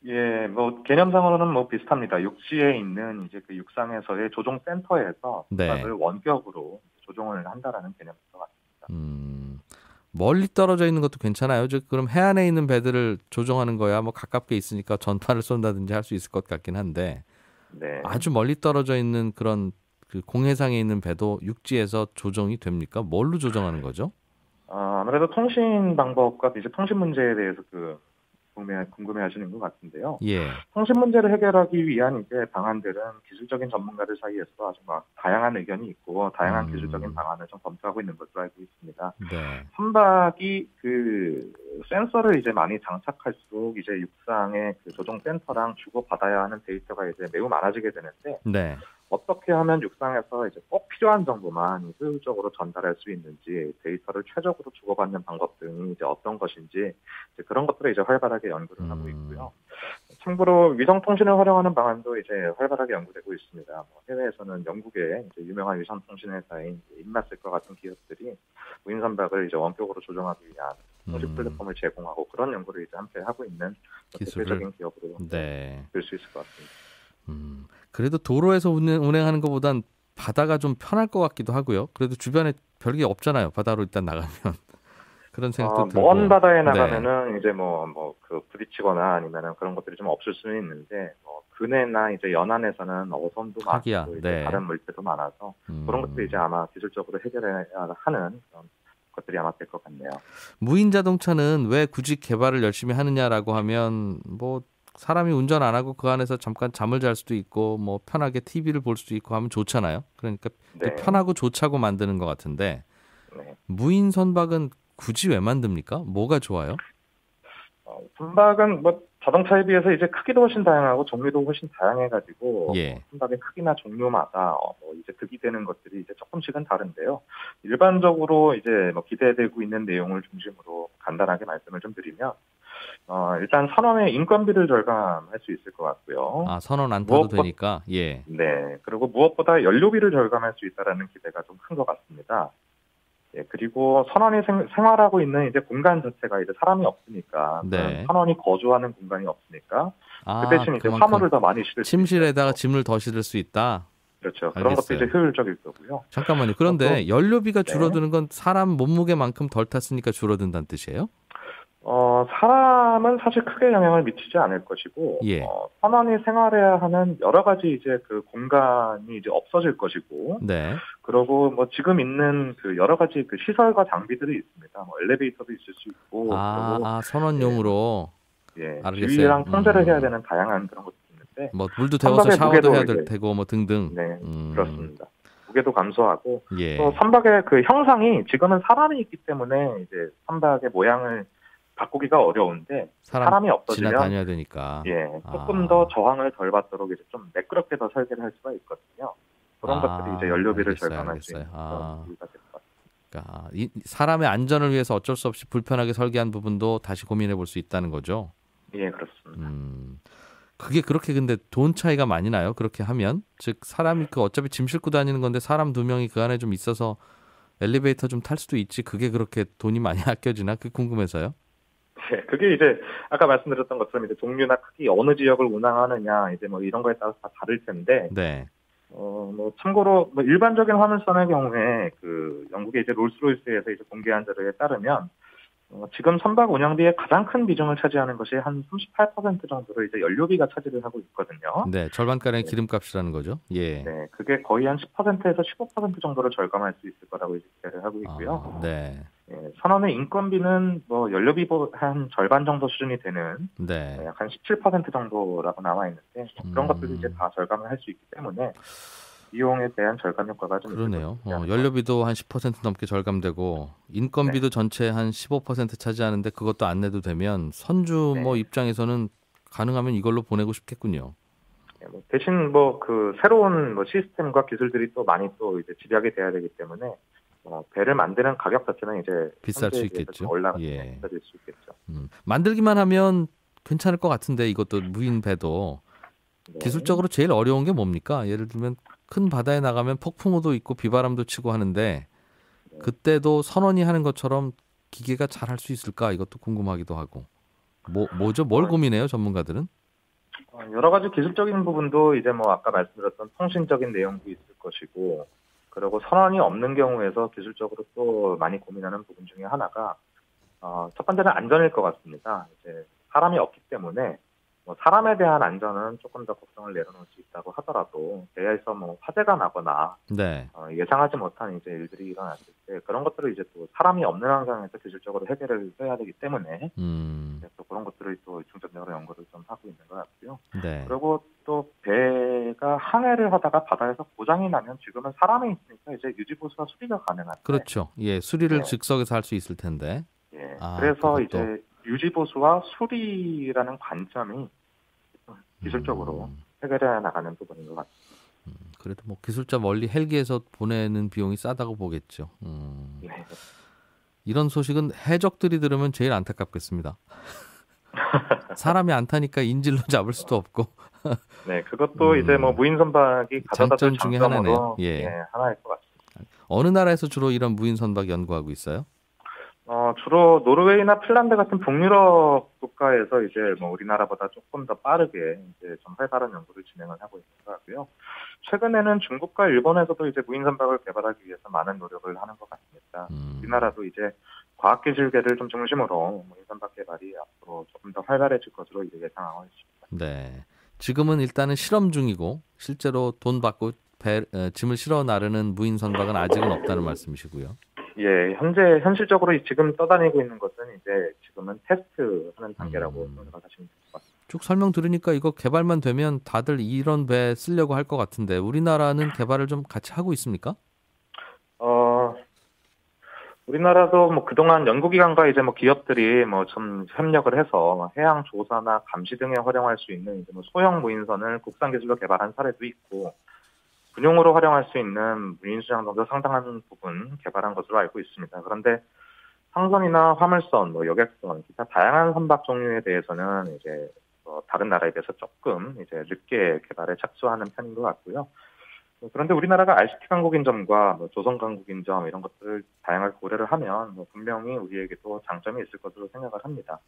예, 개념상으로는 비슷합니다. 육지에 있는 이제 그 육상에서의 조종 센터에서 선박을 원격으로 조종을 한다라는 개념인 것 같습니다. 멀리 떨어져 있는 것도 괜찮아요. 그럼 해안에 있는 배들을 조종하는 거야 가깝게 있으니까 전파를 쏜다든지 할 수 있을 것 같긴 한데 아주 멀리 떨어져 있는 그런 그 공해상에 있는 배도 육지에서 조정이 됩니까? 뭘로 조정하는 거죠? 아무래도 통신 방법과 이제 통신 문제에 대해서 궁금해하시는 것 같은데요. 예. 통신 문제를 해결하기 위한 이제 방안들은 기술적인 전문가들 사이에서도 아주 다양한 의견이 있고 다양한 기술적인 방안을 좀 검토하고 있는 것으로 알고 있습니다. 네. 선박이 센서를 이제 많이 장착할수록 이제 육상의 조종 센터랑 주고받아야 하는 데이터가 이제 매우 많아지게 되는데 네. 어떻게 하면 육상에서 이제 꼭 필요한 정보만 효율적으로 전달할 수 있는지 데이터를 최적으로 주고받는 방법 등이 이제 어떤 것인지 이제 그런 것들을 이제 활발하게 연구를 하고 있고요. 참고로 위성 통신을 활용하는 방안도 이제 활발하게 연구되고 있습니다. 해외에서는 영국의 이제 유명한 위성 통신 회사인 인마스과 같은 기업들이 무인 선박을 이제 원격으로 조종하기 위한 통신 플랫폼을 제공하고 그런 연구를 이제 함께 하고 있는 대표적인 기업으로 볼 수 있을 것 같습니다. 그래도 도로에서 운행하는 것보단 바다가 좀 편할 것 같기도 하고요. 그래도 주변에 별게 없잖아요. 바다로 일단 나가면 그런 생각도 들고. 먼 바다에 나가면은 이제 부딪히거나 아니면은 그런 것들이 좀 없을 수는 있는데 근해나 이제 연안에서는 어선도 많고 이제 다른 물체도 많아서 그런 것들이 이제 아마 기술적으로 해결해야 하는 그런 것들이 아마 될 것 같네요. 무인 자동차는 왜 굳이 개발을 열심히 하느냐라고 하면 사람이 운전 안 하고 그 안에서 잠깐 잠을 잘 수도 있고 편하게 TV를 볼 수도 있고 하면 좋잖아요. 그러니까 편하고 좋자고 만드는 것 같은데 무인 선박은 굳이 왜 만듭니까? 뭐가 좋아요? 선박은 자동차에 비해서 이제 크기도 훨씬 다양하고 종류도 훨씬 다양해가지고 선박의 크기나 종류마다 이제 득이 되는 것들이 이제 조금씩은 다른데요. 일반적으로 이제 기대되고 있는 내용을 중심으로 간단하게 말씀을 좀 드리면 일단 선원의 인건비를 절감할 수 있을 것 같고요. 선원 안 타도 되니까. 예. 네. 그리고 무엇보다 연료비를 절감할 수 있다라는 기대가 좀 큰 것 같습니다. 예, 그리고 선원이 생활하고 있는 이제 공간 자체가 이제 사람이 없으니까 선원이 거주하는 공간이 없으니까 그 대신 이제 화물을 더 많이 실을 침실에다가 짐을 더 실을 수 있다. 그렇죠. 그런 것도 이제 효율적일 거고요. 잠깐만요. 그런데 연료비가 줄어드는 건 사람 몸무게만큼 덜 탔으니까 줄어든다는 뜻이에요? 사람은 사실 크게 영향을 미치지 않을 것이고, 선원이 생활해야 하는 여러 가지 이제 공간이 이제 없어질 것이고, 그리고 지금 있는 여러 가지 시설과 장비들이 있습니다. 엘리베이터도 있을 수 있고, 선원용으로. 주의랑 통제를 해야 되는 다양한 그런 것들이 있는데, 물도 데워서 샤워도 해야 될 테고, 등등. 네, 그렇습니다. 무게도 감소하고, 또 선박의 형상이 지금은 사람이 있기 때문에 이제 선박의 모양을 바꾸기가 어려운데 사람이 없어지면 지나다녀야 되니까 조금 더 저항을 덜 받도록 이제 좀 매끄럽게 더 설계를 할 수가 있거든요. 그런 것들이 이제 연료비를 절감할 수 있는 그런 이유가 될 것 같습니다. 그러니까 사람의 안전을 위해서 어쩔 수 없이 불편하게 설계한 부분도 다시 고민해 볼 수 있다는 거죠. 예, 그렇습니다. 그게 그렇게 근데 돈 차이가 많이 나요? 그렇게 하면 즉 사람이 어차피 짐 싣고 다니는 건데 사람 2명이 그 안에 좀 있어서 엘리베이터 좀 탈 수도 있지 그게 그렇게 돈이 많이 아껴지나? 그게 궁금해서요. 네, 그게 이제 아까 말씀드렸던 것처럼 이제 종류나 크기 어느 지역을 운항하느냐 이제 이런 거에 따라서 다 다를 텐데. 참고로 일반적인 화물선의 경우에 영국의 이제 롤스로이스에서 이제 공개한 자료에 따르면 지금 선박 운영비의 가장 큰 비중을 차지하는 것이 한 38% 정도로 이제 연료비가 차지를 하고 있거든요. 네, 절반가량의 기름값이라는 거죠. 예. 네, 그게 거의 한 10%에서 15% 정도로 절감할 수 있을 거라고 이제 기대를 하고 있고요. 선원의 인건비는 연료비 한 절반 정도 수준이 되는 약 한 17% 정도라고 나와 있는데 그런 것들이 이제 다 절감을 할 수 있기 때문에 비용에 대한 절감 효과가 좀 그러네요. 연료비도 한 10% 넘게 절감되고 인건비도 전체 한 15% 차지하는데 그것도 안 내도 되면 선주 입장에서는 가능하면 이걸로 보내고 싶겠군요. 대신 새로운 시스템과 기술들이 또 많이 또 이제 집약이 돼야 되기 때문에 배를 만드는 가격 자체는 이제 비쌀 수 있겠죠. 비싸질 수 있겠죠. 만들기만 하면 괜찮을 것 같은데 이것도 무인 배도 기술적으로 제일 어려운 게 뭡니까? 예를 들면 큰 바다에 나가면 폭풍우도 있고 비바람도 치고 하는데 그때도 선원이 하는 것처럼 기계가 잘 할 수 있을까? 이것도 궁금하기도 하고. 뭐죠? 뭘 고민해요, 전문가들은? 여러 가지 기술적인 부분도 이제 아까 말씀드렸던 통신적인 내용도 있을 것이고 그리고 선원이 없는 경우에서 기술적으로 또 많이 고민하는 부분 중에 하나가 첫 번째는 안전일 것 같습니다. 이제 사람이 없기 때문에 뭐 사람에 대한 안전은 조금 더 걱정을 내려놓을 수 있다고 하더라도 배에서 뭐 화재가 나거나 네. 예상하지 못한 이제 일들이 일어났을 때 그런 것들을 이제 또 사람이 없는 환경에서 기술적으로 해결을 해야 되기 때문에 또 그런 것들을 또 중점적으로 연구를 좀 하고 있는 것 같고요. 네. 그리고 또 배가 항해를 하다가 바다에서 고장이 나면 지금은 사람이 있으니까 이제 유지보수와 수리가 가능한데 그렇죠. 예, 수리를 네. 즉석에서 할 수 있을 텐데. 예, 아, 그래서 그것도. 이제 유지보수와 수리라는 관점이 기술적으로 해결해 나가는 부분인 것 같습니다. 그래도 뭐 기술자 멀리 헬기에서 보내는 비용이 싸다고 보겠죠. 예. 이런 소식은 해적들이 들으면 제일 안타깝겠습니다. 사람이 안 타니까 인질로 잡을 수도 없고. 네, 그것도 이제 뭐 무인 선박이 가져다 줄 장점 중에 장점으로 하나네요. 예. 하나일 것 같습니다. 어느 나라에서 주로 이런 무인 선박 연구하고 있어요? 주로 노르웨이나 핀란드 같은 북유럽 국가에서 이제 뭐 우리나라보다 조금 더 빠르게 이제 좀 활발한 연구를 진행을 하고 있는 것 같고요. 최근에는 중국과 일본에서도 이제 무인 선박을 개발하기 위해서 많은 노력을 하는 것 같습니다. 우리나라도 이제 과학기술계를 좀 중심으로 무인 선박 개발이 앞으로 조금 더 활발해질 것으로 이제 예상하고 있습니다. 네. 지금은 일단은 실험 중이고 실제로 돈 받고 짐을 실어 나르는 무인 선박은 아직은 없다는 말씀이시고요. 예, 현실적으로 지금 떠다니고 있는 것은 이제 지금은 테스트하는 단계라고 생각하시면 될 것 같습니다. 쭉 설명 들으니까 이거 개발만 되면 다들 이런 배 쓰려고 할 것 같은데 우리나라는 개발을 좀 같이 하고 있습니까? 우리나라도 뭐 그동안 연구기관과 이제 뭐 기업들이 뭐 좀 협력을 해서 해양 조사나 감시 등에 활용할 수 있는 이제 뭐 소형 무인선을 국산 기술로 개발한 사례도 있고 군용으로 활용할 수 있는 무인 수장선도 상당한 부분 개발한 것으로 알고 있습니다. 그런데 상선이나 화물선, 뭐 여객선, 기타 다양한 선박 종류에 대해서는 이제 다른 나라에 비해서 조금 이제 늦게 개발에 착수하는 편인 것 같고요. 그런데 우리나라가 RCT 강국인점과 뭐 조선 강국인점 이런 것들을 다양하게 고려를 하면 뭐 분명히 우리에게도 장점이 있을 것으로 생각을 합니다.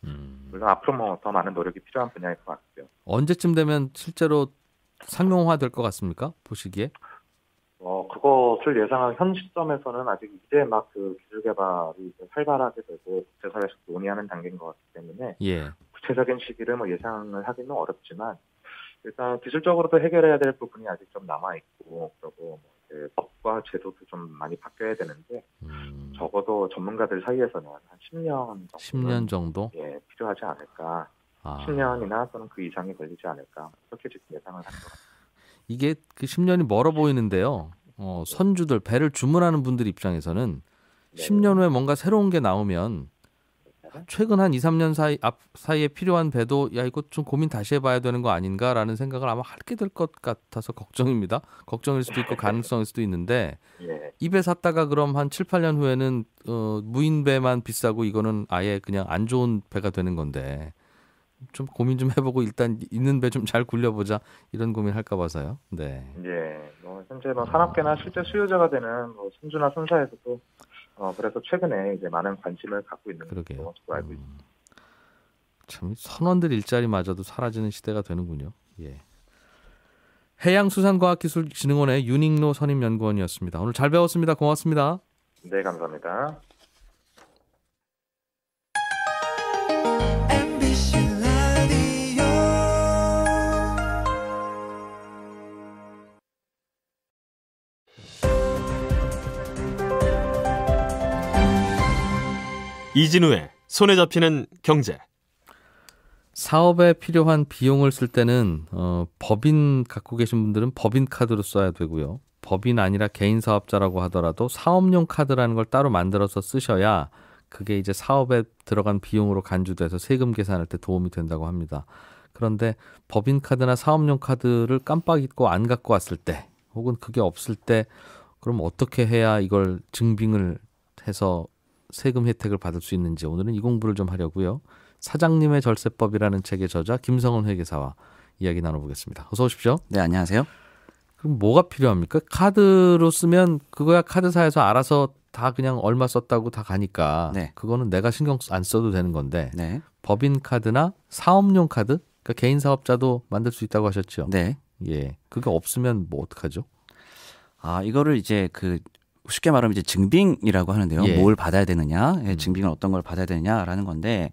물론 앞으로 뭐 더 많은 노력이 필요한 분야일 것 같고요. 언제쯤 되면 실제로 상용화 될 것 같습니까? 보시기에? 그것을 예상한 현 시점에서는 아직 이제 막 그 기술 개발이 이제 활발하게 되고 국제사회에서 논의하는 단계인 것 같기 때문에 예. 구체적인 시기를 뭐 예상을 하기는 어렵지만 일단 기술적으로도 해결해야 될 부분이 아직 좀 남아 있고 그리고 뭐 이제 법과 제도도 좀 많이 바뀌어야 되는데 적어도 전문가들 사이에서는 한 10년 정도 10년 정도? 예, 필요하지 않을까. 10년이나 또는 그 이상이 걸리지 않을까. 그렇게 지금 예상을 하는 것 같습니다. 이게 그 10년이 멀어 보이는데요. 선주들 배를 주문하는 분들 입장에서는 10년 후에 뭔가 새로운 게 나오면 최근 한 2, 3년 사이에 필요한 배도 야 이거 좀 고민 다시 해봐야 되는 거 아닌가라는 생각을 아마 하게 될 것 같아서 걱정입니다. 걱정일 수도 있고 가능성일 수도 있는데 이 배 샀다가 그럼 한 7, 8년 후에는 무인 배만 비싸고 이거는 아예 그냥 안 좋은 배가 되는 건데 좀 고민 좀 해보고 일단 있는 배 좀 잘 굴려보자 이런 고민 할까 봐서요. 네. 예, 뭐 현재 뭐 산업계나 실제 수요자가 되는 뭐 선주나 선사에서도 그래서 최근에 이제 많은 관심을 갖고 있는 것으로 알고 있습니다. 참 선원들 일자리마저도 사라지는 시대가 되는군요. 예. 해양수산과학기술진흥원의 윤익로 선임연구원이었습니다. 오늘 잘 배웠습니다. 고맙습니다. 네, 감사합니다. 이진우의 손에 잡히는 경제. 사업에 필요한 비용을 쓸 때는 법인 갖고 계신 분들은 법인 카드로 써야 되고요. 법인 아니라 개인 사업자라고 하더라도 사업용 카드라는 걸 따로 만들어서 쓰셔야 그게 이제 사업에 들어간 비용으로 간주돼서 세금 계산할 때 도움이 된다고 합니다. 그런데 법인 카드나 사업용 카드를 깜빡 잊고 안 갖고 왔을 때 혹은 그게 없을 때 그럼 어떻게 해야 이걸 증빙을 해서 세금 혜택을 받을 수 있는지 오늘은 이 공부를 좀 하려고요. 사장님의 절세법이라는 책의 저자 김성원 회계사와 이야기 나눠보겠습니다. 어서 오십시오. 네, 안녕하세요. 그럼 뭐가 필요합니까? 카드로 쓰면 그거야 카드사에서 알아서 다 그냥 얼마 썼다고 다 가니까 그거는 내가 신경 안 써도 되는 건데 법인 카드나 사업용 카드? 그러니까 개인 사업자도 만들 수 있다고 하셨죠? 네. 예. 그게 없으면 뭐 어떡하죠? 이거를 이제 쉽게 말하면 이제 증빙이라고 하는데요. 뭘 받아야 되느냐, 증빙은 어떤 걸 받아야 되느냐라는 건데,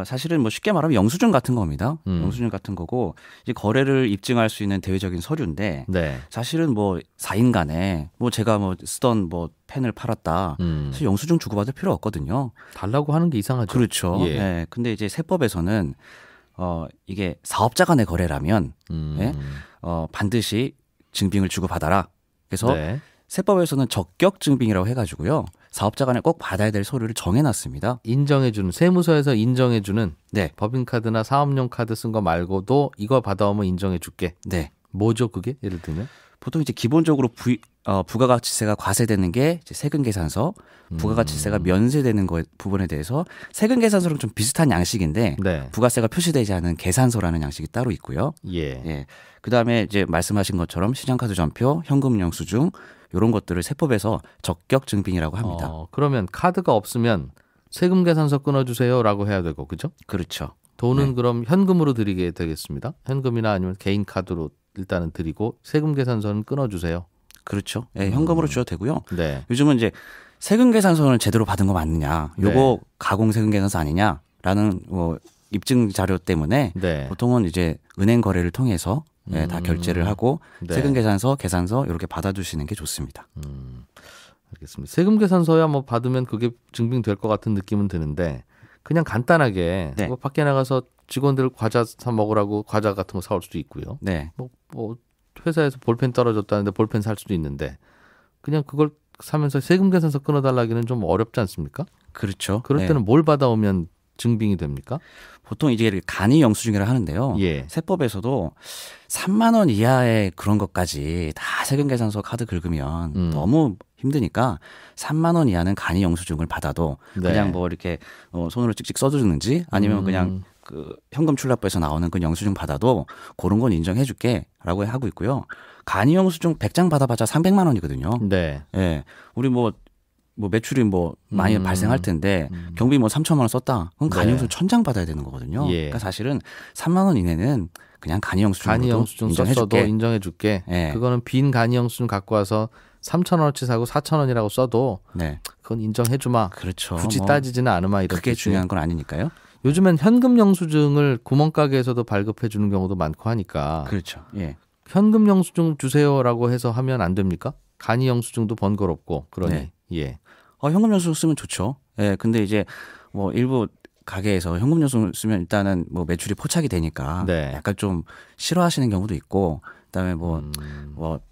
사실은 뭐 쉽게 말하면 영수증 같은 겁니다. 영수증 같은 거고 이제 거래를 입증할 수 있는 대외적인 서류인데 네. 사실은 뭐 4인 간에 뭐 제가 뭐 쓰던 뭐 펜을 팔았다. 사실 영수증 주고받을 필요 없거든요. 달라고 하는 게 이상하죠. 그렇죠. 예. 예. 근데 이제 세법에서는 이게 사업자 간의 거래라면 예? 반드시 증빙을 주고받아라. 그래서 네. 세법에서는 적격 증빙이라고 해가지고요. 사업자 간에 꼭 받아야 될 서류를 정해놨습니다. 인정해주는 세무서에서 인정해주는 네. 법인카드나 사업용 카드 쓴 거 말고도 이거 받아오면 인정해줄게. 네. 뭐죠 그게? 예를 들면? 보통 이제 기본적으로 부가가치세가 과세되는 게 이제 세금계산서, 부가가치세가 면세되는 부분에 대해서 세금계산서랑 좀 비슷한 양식인데 네. 부가세가 표시되지 않은 계산서라는 양식이 따로 있고요. 예. 예. 그다음에 이제 말씀하신 것처럼 시장카드 전표, 현금 영수증 이런 것들을 세법에서 적격 증빙이라고 합니다. 그러면 카드가 없으면 세금 계산서 끊어주세요라고 해야 되고 그죠? 그렇죠. 돈은 네. 그럼 현금으로 드리게 되겠습니다. 현금이나 아니면 개인 카드로 일단은 드리고 세금 계산서는 끊어주세요. 그렇죠. 예, 현금으로 주셔도 되고요. 네. 요즘은 이제 세금 계산서는 제대로 받은 거 맞느냐, 요거 네. 가공 세금 계산서 아니냐라는 뭐 입증 자료 때문에 네. 보통은 이제 은행 거래를 통해서 예, 다 결제를 하고 네. 세금 계산서, 계산서 이렇게 받아두시는 게 좋습니다. 알겠습니다. 세금 계산서야 뭐 받으면 그게 증빙될 것 같은 느낌은 드는데 그냥 간단하게 네. 뭐 밖에 나가서 직원들 과자 사 먹으라고 과자 같은 거 사올 수도 있고요. 네, 뭐 회사에서 볼펜 떨어졌다는데 볼펜 살 수도 있는데 그냥 그걸 사면서 세금 계산서 끊어달라기는 좀 어렵지 않습니까? 그렇죠. 그럴 예. 때는 뭘 받아오면 증빙이 됩니까? 보통 이제 간이 영수증이라 하는데요. 예. 세법에서도 3만 원 이하의 그런 것까지 다 세금 계산서 카드 긁으면 너무 힘드니까 3만 원 이하는 간이 영수증을 받아도 네. 그냥 뭐 이렇게 손으로 찍찍 써주는지 아니면 그냥 그 현금 출납부에서 나오는 그 영수증 받아도 그런 건 인정해줄게라고 하고 있고요. 간이 영수증 100장 받아봤자 300만 원이거든요. 네. 예, 우리 뭐 매출이 뭐 많이 발생할 텐데 경비 뭐 3천만 원 썼다. 그럼 간이 네. 영수증 1000장 받아야 되는 거거든요. 예. 그러니까 사실은 3만 원 이내는 그냥 간이 영수증으로도 간이 영수증 썼어도 인정해줄게. 인정해줄게. 예. 그거는 빈 간이 영수증 갖고 와서 3,000원어치 사고 4,000원이라고 써도 네, 그건 인정해주마. 그렇죠. 굳이 뭐 따지지는 않으마 이렇게. 그게 중요한 건 아니니까요. 요즘엔 현금 영수증을 구멍가게에서도 발급해 주는 경우도 많고 하니까 그렇죠. 예. 현금 영수증 주세요라고 해서 하면 안 됩니까? 간이 영수증도 번거롭고 그러니. 네. 예. 현금 영수증 쓰면 좋죠. 예, 근데 이제 뭐 일부 가게에서 현금 영수증 쓰면 일단은 뭐 매출이 포착이 되니까 네. 약간 좀 싫어하시는 경우도 있고, 그다음에 뭐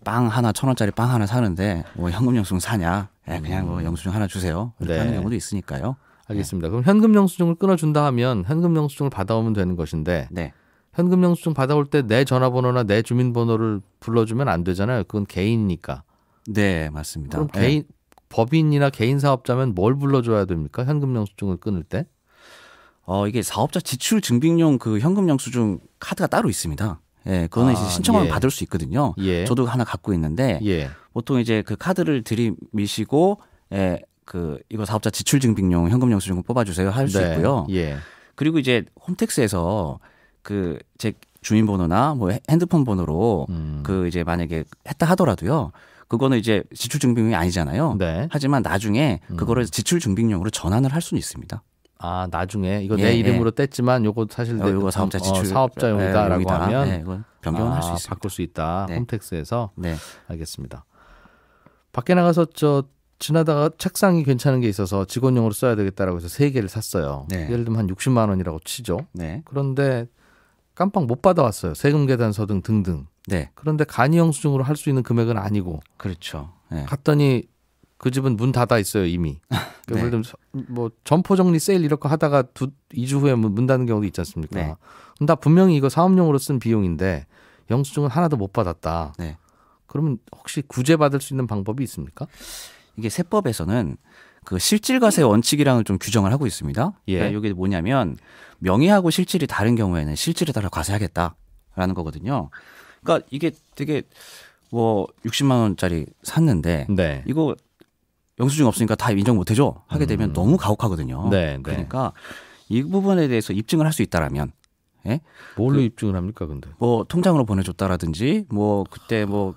빵 하나 1,000원짜리 빵 하나 사는데 뭐 현금 영수증 사냐? 예, 그냥 뭐 영수증 하나 주세요. 이렇게 네. 하는 경우도 있으니까요. 알겠습니다. 그럼 현금 영수증을 끊어준다 하면 현금 영수증을 받아오면 되는 것인데 네, 현금 영수증 받아올 때 내 전화번호나 내 주민번호를 불러주면 안 되잖아요. 그건 개인이니까. 네, 맞습니다. 그럼 예. 개인 법인이나 개인 사업자면 뭘 불러줘야 됩니까? 현금 영수증을 끊을 때? 이게 사업자 지출 증빙용 그 현금 영수증 카드가 따로 있습니다. 예, 그거는 이제 신청하면 예. 받을 수 있거든요. 예. 저도 하나 갖고 있는데 예. 보통 이제 그 카드를 들이미시고 이거 사업자 지출 증빙용 현금 영수증을 뽑아주세요 할 수 네. 있고요. 예. 그리고 이제 홈택스에서 그 제 주민번호나 뭐 핸드폰 번호로 그 이제 만약에 했다 하더라도요. 그거는 이제 지출 증빙용이 아니잖아요. 네. 하지만 나중에 그거를 지출 증빙용으로 전환을 할 수는 있습니다. 아 나중에 이거 예, 내 이름으로 뗐지만 요거 사실 내 이거 사업자 지출 사업자용이다라고 용이다. 하면 네, 이건 변경을 할 수 있습니다. 바꿀 수 있다. 네. 홈택스에서. 네. 알겠습니다. 밖에 나가서 지나다가 책상이 괜찮은 게 있어서 직원용으로 써야 되겠다라고 해서 3개를 샀어요. 네. 예를 들면 한 60만 원이라고 치죠. 네. 그런데 깜빡 못 받아왔어요. 세금 계산서 등등. 네. 그런데 간이 영수증으로 할 수 있는 금액은 아니고 그렇죠. 네. 갔더니 그 집은 문 닫아 있어요 이미. 네. 예를 들면 뭐 점포 정리 세일 이렇게 하다가 2주 후에 문 닫는 경우도 있지 않습니까? 네. 나 분명히 이거 사업용으로 쓴 비용인데 영수증은 하나도 못 받았다. 네. 그러면 혹시 구제 받을 수 있는 방법이 있습니까? 이게 세법에서는 그 실질과세 원칙이랑을 좀 규정을 하고 있습니다. 예. 그러니까 이게 뭐냐면 명의하고 실질이 다른 경우에는 실질에 따라 과세하겠다라는 거거든요. 그러니까 이게 되게 뭐 60만 원짜리 샀는데 네. 이거 영수증 없으니까 다 인정 못 해줘 하게 되면 너무 가혹하거든요. 네, 네. 그러니까 이 부분에 대해서 입증을 할 수 있다라면 예? 뭘로 입증을 합니까, 근데? 뭐 통장으로 보내줬다라든지 뭐 그때 뭐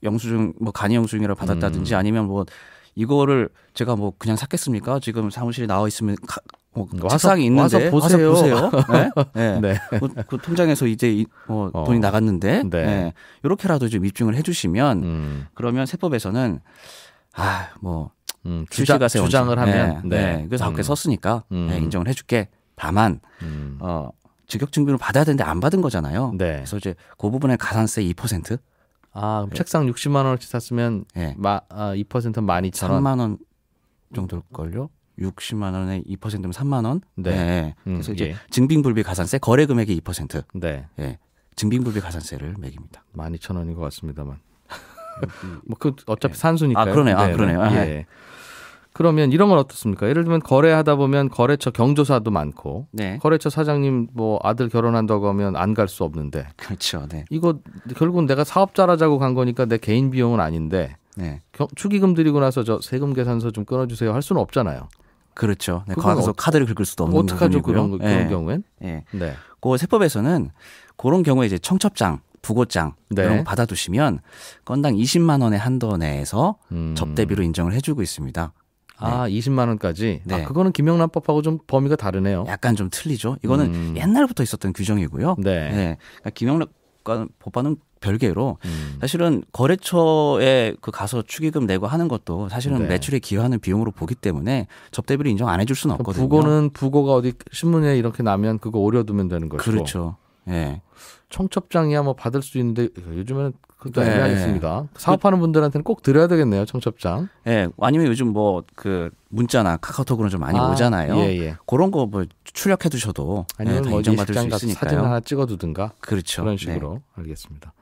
영수증 뭐 간이 영수증이라 받았다든지 아니면 뭐 이거를 제가 뭐 그냥 샀겠습니까? 지금 사무실에 나와 있으면 와서, 책상이 있는데 와서 보세요. 네? 네. 네. 그 통장에서 이제 돈이 나갔는데 네. 네. 이렇게라도 좀 입증을 해주시면 그러면 세법에서는 주장을 하면 네. 그래서 그렇게 썼으니까 네, 인정을 해줄게. 다만 직역증빙을 받아야 되는데 안 받은 거잖아요. 네. 그래서 이제 그 부분에 가산세 2%. 그럼 책상 60만 원어치 샀으면 2%는 12,000원. 3만 원 정도일걸요. 60만 원에 2%면 3만 원. 네. 그래서 이제 증빙불비 가산세 거래 금액의 2%. 네. 예. 증빙불비 가산세를 매깁니다. 12,000원인 것 같습니다만. 어차피 산수니까요. 그러네요. 그러네요. 예. 그러면 이런 건 어떻습니까? 예를 들면 거래하다 보면 거래처 경조사도 많고 네. 거래처 사장님 뭐 아들 결혼한다고 하면 안 갈 수 없는데 그렇죠. 네. 이거 결국은 내가 사업자라자고 간 거니까 내 개인 비용은 아닌데 네. 축의금 드리고 나서 저 세금 계산서 좀 끊어주세요 할 수는 없잖아요. 그렇죠. 네, 거기서 카드를 긁을 수도 없는 어떡하죠 부분이고요. 그런 경우엔? 네. 네. 그 세법에서는 그런 경우에 이제 청첩장, 부고장 네. 이런 거 받아두시면 건당 20만 원의 한도 내에서 접대비로 인정을 해주고 있습니다. 20만 원까지. 네. 그거는 김영란법하고 좀 범위가 다르네요. 약간 좀 틀리죠. 이거는 옛날부터 있었던 규정이고요. 네. 그러니까 김영란법과는 별개로 사실은 거래처에 가서 축의금 내고 하는 것도 사실은 네. 매출에 기여하는 비용으로 보기 때문에 접대비를 인정 안 해줄 수는 없거든요. 부고가 어디 신문에 이렇게 나면 그거 오려두면 되는 것이고. 그렇죠. 예. 청첩장이야 뭐 받을 수 있는데 요즘에는 그것도 애매하겠습니다. 사업하는 분들한테는 꼭 드려야 되겠네요, 청첩장. 예. 아니면 요즘 문자나 카카오톡으로 좀 많이 오잖아요. 예. 그런 거 출력해 두셔도 아니면 다 인정받을 수 예식장 가서 있으니까요. 사진 하나 찍어두든가. 그렇죠. 그런 식으로. 네. 알겠습니다.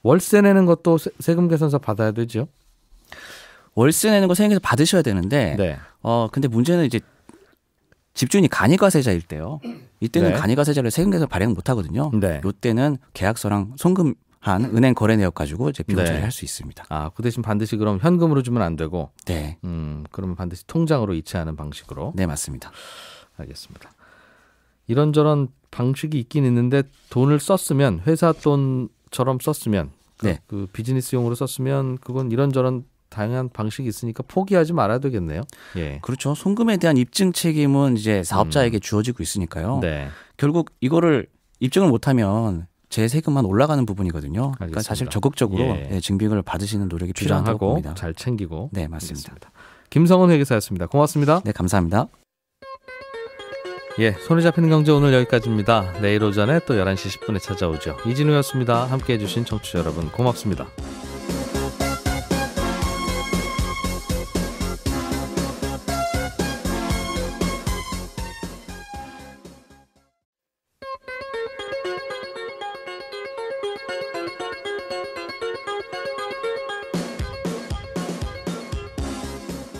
월세 내는 것도 세금 계산서 받아야 되죠? 월세 내는 거 세금계산 받으셔야 되는데 네. 근데 문제는 이제 집주인이 간이과세자일 때요. 이때는 네. 간이과세자를 세금계산 발행 못 하거든요. 네. 이때는 계약서랑 송금한 은행 거래 내역 가지고 이제 비용 처리할 수 있습니다. 그 대신 반드시 그럼 현금으로 주면 안 되고. 네. 그러면 반드시 통장으로 이체하는 방식으로. 네, 맞습니다. 알겠습니다. 이런저런 방식이 있긴 있는데 돈을 썼으면 회사 돈처럼 썼으면 네. 그 비즈니스용으로 썼으면 그건 이런저런 다양한 방식이 있으니까 포기하지 말아야 되겠네요. 예. 그렇죠. 송금에 대한 입증 책임은 이제 사업자에게 주어지고 있으니까요. 네. 결국 이거를 입증을 못하면 제 세금만 올라가는 부분이거든요. 그러니까 알겠습니다. 사실 적극적으로 증빙을 받으시는 노력이 필요하다고 주장하고 봅니다. 잘 챙기고. 네, 맞습니다. 알겠습니다. 김성훈 회계사였습니다. 고맙습니다. 네, 감사합니다. 예, 손에 잡히는 경제 오늘 여기까지입니다. 내일 오전에 또 11시 10분에 찾아오죠. 이진우였습니다. 함께해 주신 청취자 여러분 고맙습니다.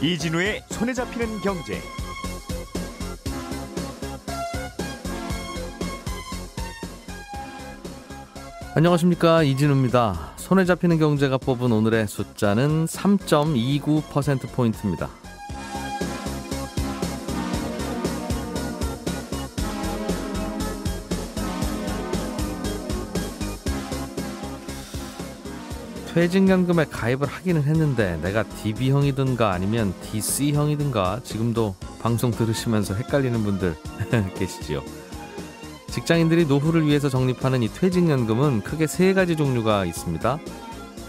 이진우의 손에 잡히는 경제. 안녕하십니까, 이진우입니다. 손에 잡히는 경제가 뽑은 오늘의 숫자는 3.29%포인트입니다. 퇴직연금에 가입을 하기는 했는데 내가 DB형이든가 아니면 DC형이든가 지금도 방송 들으시면서 헷갈리는 분들 계시지요. 직장인들이 노후를 위해서 적립하는 이 퇴직연금은 크게 세 가지 종류가 있습니다.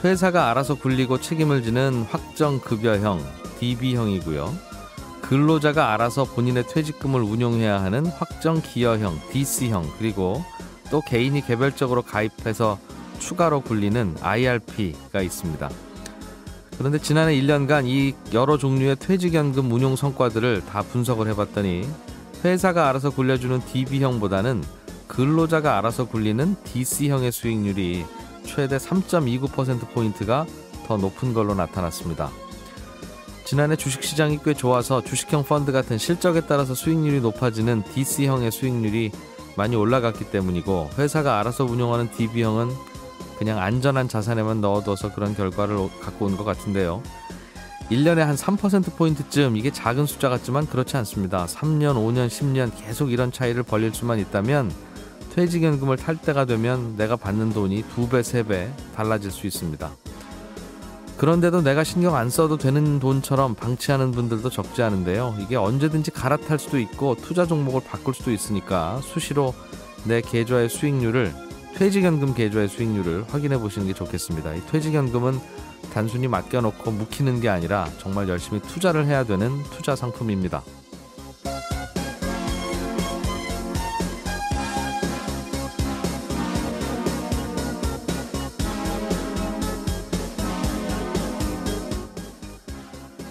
회사가 알아서 굴리고 책임을 지는 확정급여형 DB형이고요. 근로자가 알아서 본인의 퇴직금을 운용해야 하는 확정기여형 DC형, 그리고 또 개인이 개별적으로 가입해서 추가로 굴리는 IRP가 있습니다. 그런데 지난해 1년간 이 여러 종류의 퇴직연금 운용 성과들을 다 분석을 해봤더니 회사가 알아서 굴려주는 DB형보다는 근로자가 알아서 굴리는 DC형의 수익률이 최대 3.29%포인트가 더 높은 걸로 나타났습니다. 지난해 주식시장이 꽤 좋아서 주식형 펀드 같은 실적에 따라서 수익률이 높아지는 DC형의 수익률이 많이 올라갔기 때문이고, 회사가 알아서 운용하는 DB형은 그냥 안전한 자산에만 넣어둬서 그런 결과를 갖고 온 것 같은데요. 1년에 한 3%포인트쯤, 이게 작은 숫자 같지만 그렇지 않습니다. 3년, 5년, 10년 계속 이런 차이를 벌릴 수만 있다면 퇴직연금을 탈 때가 되면 내가 받는 돈이 2배, 3배 달라질 수 있습니다. 그런데도 내가 신경 안 써도 되는 돈처럼 방치하는 분들도 적지 않은데요. 이게 언제든지 갈아탈 수도 있고 투자 종목을 바꿀 수도 있으니까 수시로 내 계좌의 수익률을, 퇴직연금 계좌의 수익률을 확인해 보시는 게 좋겠습니다. 이 퇴직연금은 단순히 맡겨놓고 묵히는 게 아니라 정말 열심히 투자를 해야 되는 투자 상품입니다.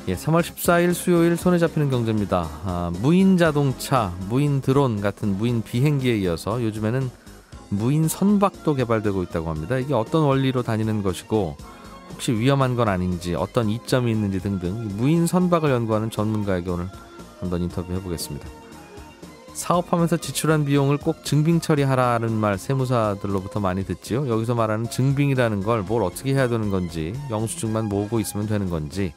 예, 3월 14일 수요일 손에 잡히는 경제입니다. 무인 자동차, 무인 드론 같은 무인 비행기에 이어서 요즘에는 무인 선박도 개발되고 있다고 합니다. 이게 어떤 원리로 다니는 것이고 혹시 위험한 건 아닌지, 어떤 이점이 있는지 등등 무인 선박을 연구하는 전문가에게 오늘 한번 인터뷰해 보겠습니다. 사업하면서 지출한 비용을 꼭 증빙 처리하라는 말 세무사들로부터 많이 듣지요. 여기서 말하는 증빙이라는 걸 뭘 어떻게 해야 되는 건지, 영수증만 모으고 있으면 되는 건지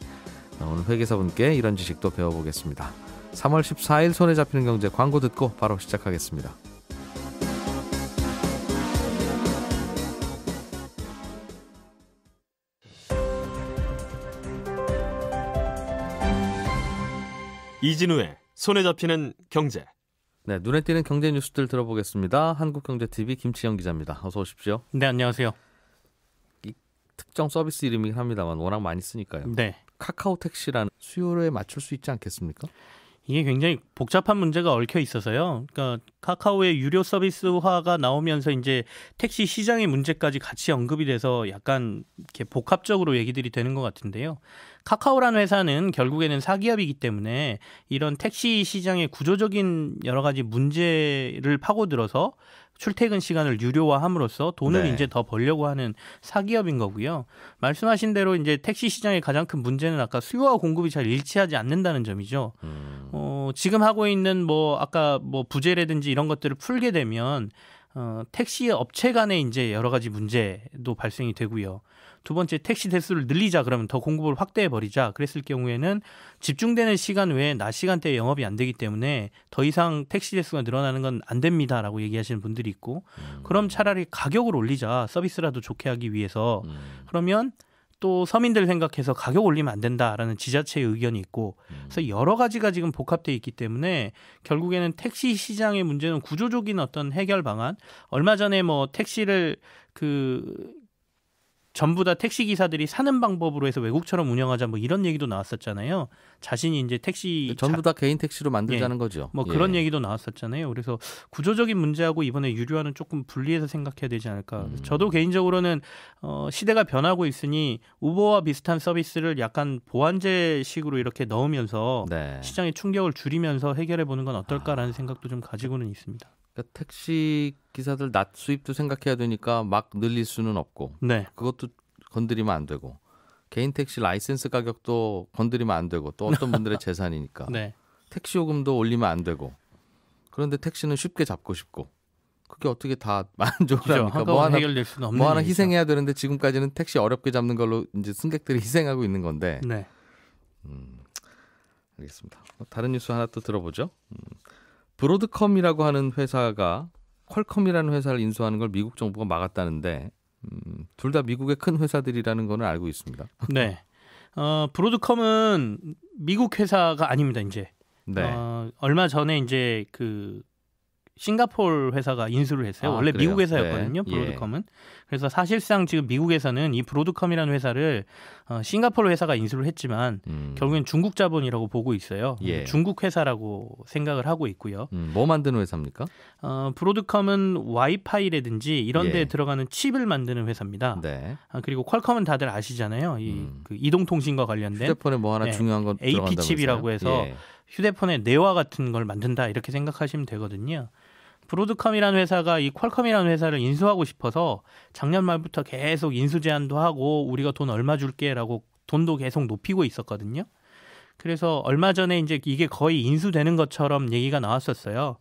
오늘 회계사분께 이런 지식도 배워보겠습니다. 3월 14일 손에 잡히는 경제, 광고 듣고 바로 시작하겠습니다. 이진우의 손에 잡히는 경제. 네, 눈에 띄는 경제 뉴스들 들어보겠습니다. 한국경제TV 김치영 기자입니다. 어서 오십시오. 네, 안녕하세요. 이 특정 서비스 이름이긴 합니다만 워낙 많이 쓰니까요. 네. 카카오 택시라는 수요에 맞출 수 있지 않겠습니까? 이게 굉장히 복잡한 문제가 얽혀 있어서요. 그러니까 카카오의 유료 서비스화가 나오면서 이제 택시 시장의 문제까지 같이 언급이 돼서 약간 이렇게 복합적으로 얘기들이 되는 것 같은데요. 카카오라는 회사는 결국에는 사기업이기 때문에 이런 택시 시장의 구조적인 여러 가지 문제를 파고들어서 출퇴근 시간을 유료화함으로써 돈을 이제 더 벌려고 하는 사기업인 거고요. 말씀하신 대로 이제 택시 시장의 가장 큰 문제는 아까 수요와 공급이 잘 일치하지 않는다는 점이죠. 지금 하고 있는 아까 부재라든지 이런 것들을 풀게 되면 택시 업체 간에 이제 여러 가지 문제도 발생이 되고요. 두 번째, 택시 대수를 늘리자 그러면 더 공급을 확대해 버리자 그랬을 경우에는 집중되는 시간 외에 낮 시간대에 영업이 안 되기 때문에 더 이상 택시 대수가 늘어나는 건 안 됩니다라고 얘기하시는 분들이 있고, 그럼 차라리 가격을 올리자, 서비스라도 좋게 하기 위해서. 그러면 또 서민들 생각해서 가격 올리면 안 된다라는 지자체의 의견이 있고, 그래서 여러 가지가 지금 복합되어 있기 때문에 결국에는 택시 시장의 문제는 구조적인 어떤 해결 방안, 얼마 전에 택시를 전부 다 택시 기사들이 사는 방법으로 해서 외국처럼 운영하자 이런 얘기도 나왔었잖아요. 자신이 이제 택시 전부 다 개인 택시로 만들자는 거죠. 그런 얘기도 나왔었잖아요. 그래서 구조적인 문제하고 이번에 유료화는 조금 분리해서 생각해야 되지 않을까. 저도 개인적으로는 시대가 변하고 있으니 우버와 비슷한 서비스를 약간 보완제식으로 이렇게 넣으면서 시장의 충격을 줄이면서 해결해 보는 건 어떨까라는 생각도 좀 가지고는 있습니다. 그러니까 택시 기사들 낮 수입도 생각해야 되니까 막 늘릴 수는 없고, 그것도 건드리면 안 되고, 개인 택시 라이센스 가격도 건드리면 안 되고, 또 어떤 분들의 재산이니까 택시 요금도 올리면 안 되고, 그런데 택시는 쉽게 잡고 싶고, 그게 어떻게 다 만족을 합니까? 해결될 수는 없는 뭐 하나 희생해야 되는데 지금까지는 택시 어렵게 잡는 걸로 이제 승객들이 희생하고 있는 건데. 알겠습니다. 다른 뉴스 하나 또 들어보죠. 브로드컴이라고 하는 회사가 퀄컴이라는 회사를 인수하는 걸 미국 정부가 막았다는데, 둘 다 미국의 큰 회사들이라는 거는 알고 있습니다. 네. 브로드컴은 미국 회사가 아닙니다, 이제. 얼마 전에 이제 싱가포르 회사가 인수를 했어요. 원래 그래요? 미국 회사였거든요. 브로드컴은. 그래서 사실상 지금 미국에서는 이 브로드컴이라는 회사를 싱가포르 회사가 인수를 했지만 결국엔 중국 자본이라고 보고 있어요. 중국 회사라고 생각을 하고 있고요. 뭐 만드는 회사입니까? 브로드컴은 와이파이라든지 이런 데에 들어가는 칩을 만드는 회사입니다. 그리고 퀄컴은 다들 아시잖아요. 이동통신과 관련된 휴대폰에 뭐 하나 중요한 거 AP 칩이라고 해서 휴대폰의 내화 같은 걸 만든다 이렇게 생각하시면 되거든요. 브로드컴이라는 회사가 이 퀄컴이라는 회사를 인수하고 싶어서 작년 말부터 계속 인수 제안도 하고 우리가 돈 얼마 줄게라고 돈도 계속 높이고 있었거든요. 그래서 얼마 전에 이제 이게 거의 인수되는 것처럼 얘기가 나왔었어요.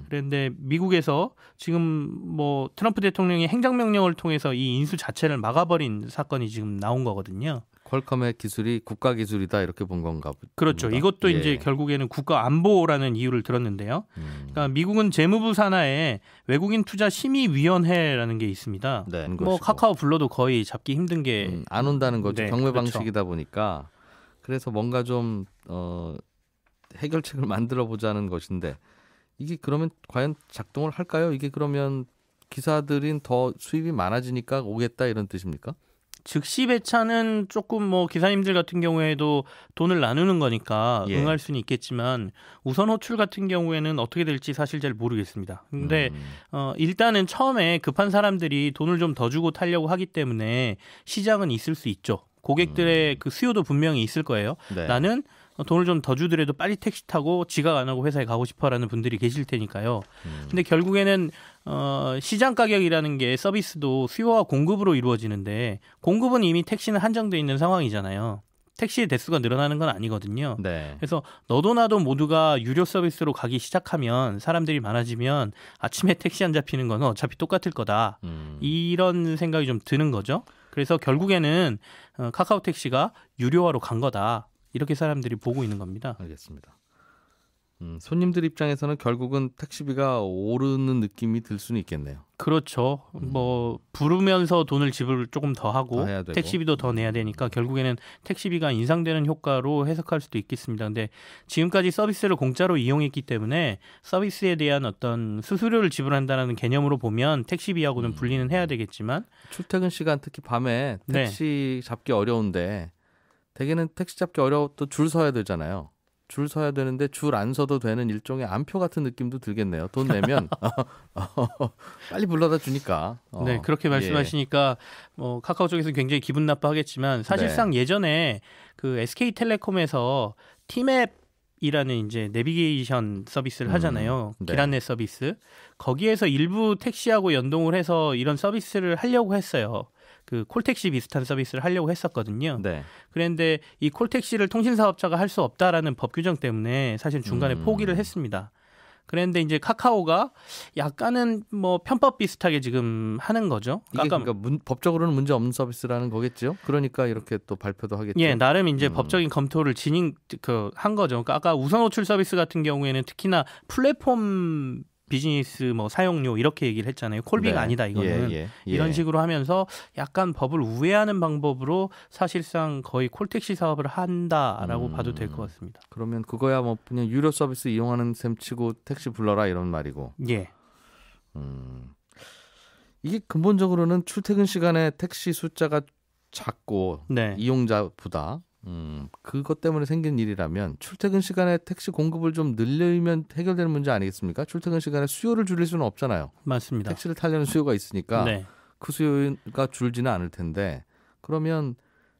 그런데 미국에서 지금 트럼프 대통령이 행정명령을 통해서 이 인수 자체를 막아버린 사건이 지금 나온 거거든요. 퀄컴의 기술이 국가 기술이다 이렇게 본 건가 보죠. 그렇죠. 이것도 이제 결국에는 국가 안보라는 이유를 들었는데요. 그러니까 미국은 재무부 산하에 외국인 투자 심의위원회라는 게 있습니다. 네, 뭐 카카오 불러도 거의 잡기 힘든 게 안 온다는 거죠. 네, 경매 그렇죠. 방식이다 보니까 그래서 뭔가 좀 해결책을 만들어 보자는 것인데 이게 그러면 과연 작동을 할까요? 이게 그러면 기사들인 더 수입이 많아지니까 오겠다 이런 뜻입니까? 즉시 배차는 조금 뭐 기사님들 같은 경우에도 돈을 나누는 거니까 응할 수는 있겠지만 우선 호출 같은 경우에는 어떻게 될지 사실 잘 모르겠습니다. 근데 일단은 처음에 급한 사람들이 돈을 좀 더 주고 타려고 하기 때문에 시장은 있을 수 있죠. 고객들의 그 수요도 분명히 있을 거예요. 네. 나는 돈을 좀 더 주더라도 빨리 택시 타고 지각 안 하고 회사에 가고 싶어라는 분들이 계실 테니까요. 근데 결국에는 시장 가격이라는 게 서비스도 수요와 공급으로 이루어지는데 공급은 이미 택시는 한정돼 있는 상황이잖아요. 택시의 대수가 늘어나는 건 아니거든요. 네. 그래서 너도 나도 모두가 유료 서비스로 가기 시작하면 사람들이 많아지면 아침에 택시 안 잡히는 건 어차피 똑같을 거다. 이런 생각이 좀 드는 거죠. 그래서 결국에는 카카오 택시가 유료화로 간 거다. 이렇게 사람들이 보고 있는 겁니다. 알겠습니다. 손님들 입장에서는 결국은 택시비가 오르는 느낌이 들 수는 있겠네요. 그렇죠. 뭐 부르면서 돈을 지불 조금 더 하고 더 해야 되고. 택시비도 더 내야 되니까 결국에는 택시비가 인상되는 효과로 해석할 수도 있겠습니다. 근데 지금까지 서비스를 공짜로 이용했기 때문에 서비스에 대한 어떤 수수료를 지불한다는 개념으로 보면 택시비하고는 분리는 해야 되겠지만 출퇴근 시간 특히 밤에 택시 잡기 어려운데 대개는 택시 잡기 어려워도 줄 서야 되잖아요. 줄 서야 되는데 줄 안 서도 되는 일종의 안표 같은 느낌도 들겠네요. 돈 내면 빨리 불러다 주니까. 네, 그렇게 말씀하시니까 뭐 카카오 쪽에서 굉장히 기분 나빠하겠지만 사실상 예전에 그 SK텔레콤에서 티맵이라는 이제 내비게이션 서비스를 하잖아요. 길 안내 서비스. 거기에서 일부 택시하고 연동을 해서 이런 서비스를 하려고 했어요. 그 콜택시 비슷한 서비스를 하려고 했었거든요. 네. 그런데 이 콜택시를 통신사업자가 할 수 없다라는 법 규정 때문에 사실 중간에 포기를 했습니다. 그런데 이제 카카오가 약간은 뭐 편법 비슷하게 지금 하는 거죠. 이게 그러니까 법적으로는 문제 없는 서비스라는 거겠죠. 그러니까 이렇게 또 발표도 하겠죠. 예, 나름 이제 법적인 검토를 한 거죠. 그러니까 아까 우선 호출 서비스 같은 경우에는 특히나 플랫폼 비즈니스 뭐 사용료 이렇게 얘기를 했잖아요. 콜비가 아니다 이거는. 이런 식으로 하면서 약간 법을 우회하는 방법으로 사실상 거의 콜택시 사업을 한다라고 봐도 될 것 같습니다. 그러면 그거야 뭐 그냥 유료 서비스 이용하는 셈 치고 택시 불러라 이런 말이고. 예. 이게 근본적으로는 출퇴근 시간에 택시 숫자가 작고 이용자보다 그것 때문에 생긴 일이라면 출퇴근 시간에 택시 공급을 좀 늘리면 해결되는 문제 아니겠습니까? 출퇴근 시간에 수요를 줄일 수는 없잖아요. 맞습니다. 택시를 타려는 수요가 있으니까 그 수요가 줄지는 않을 텐데 그러면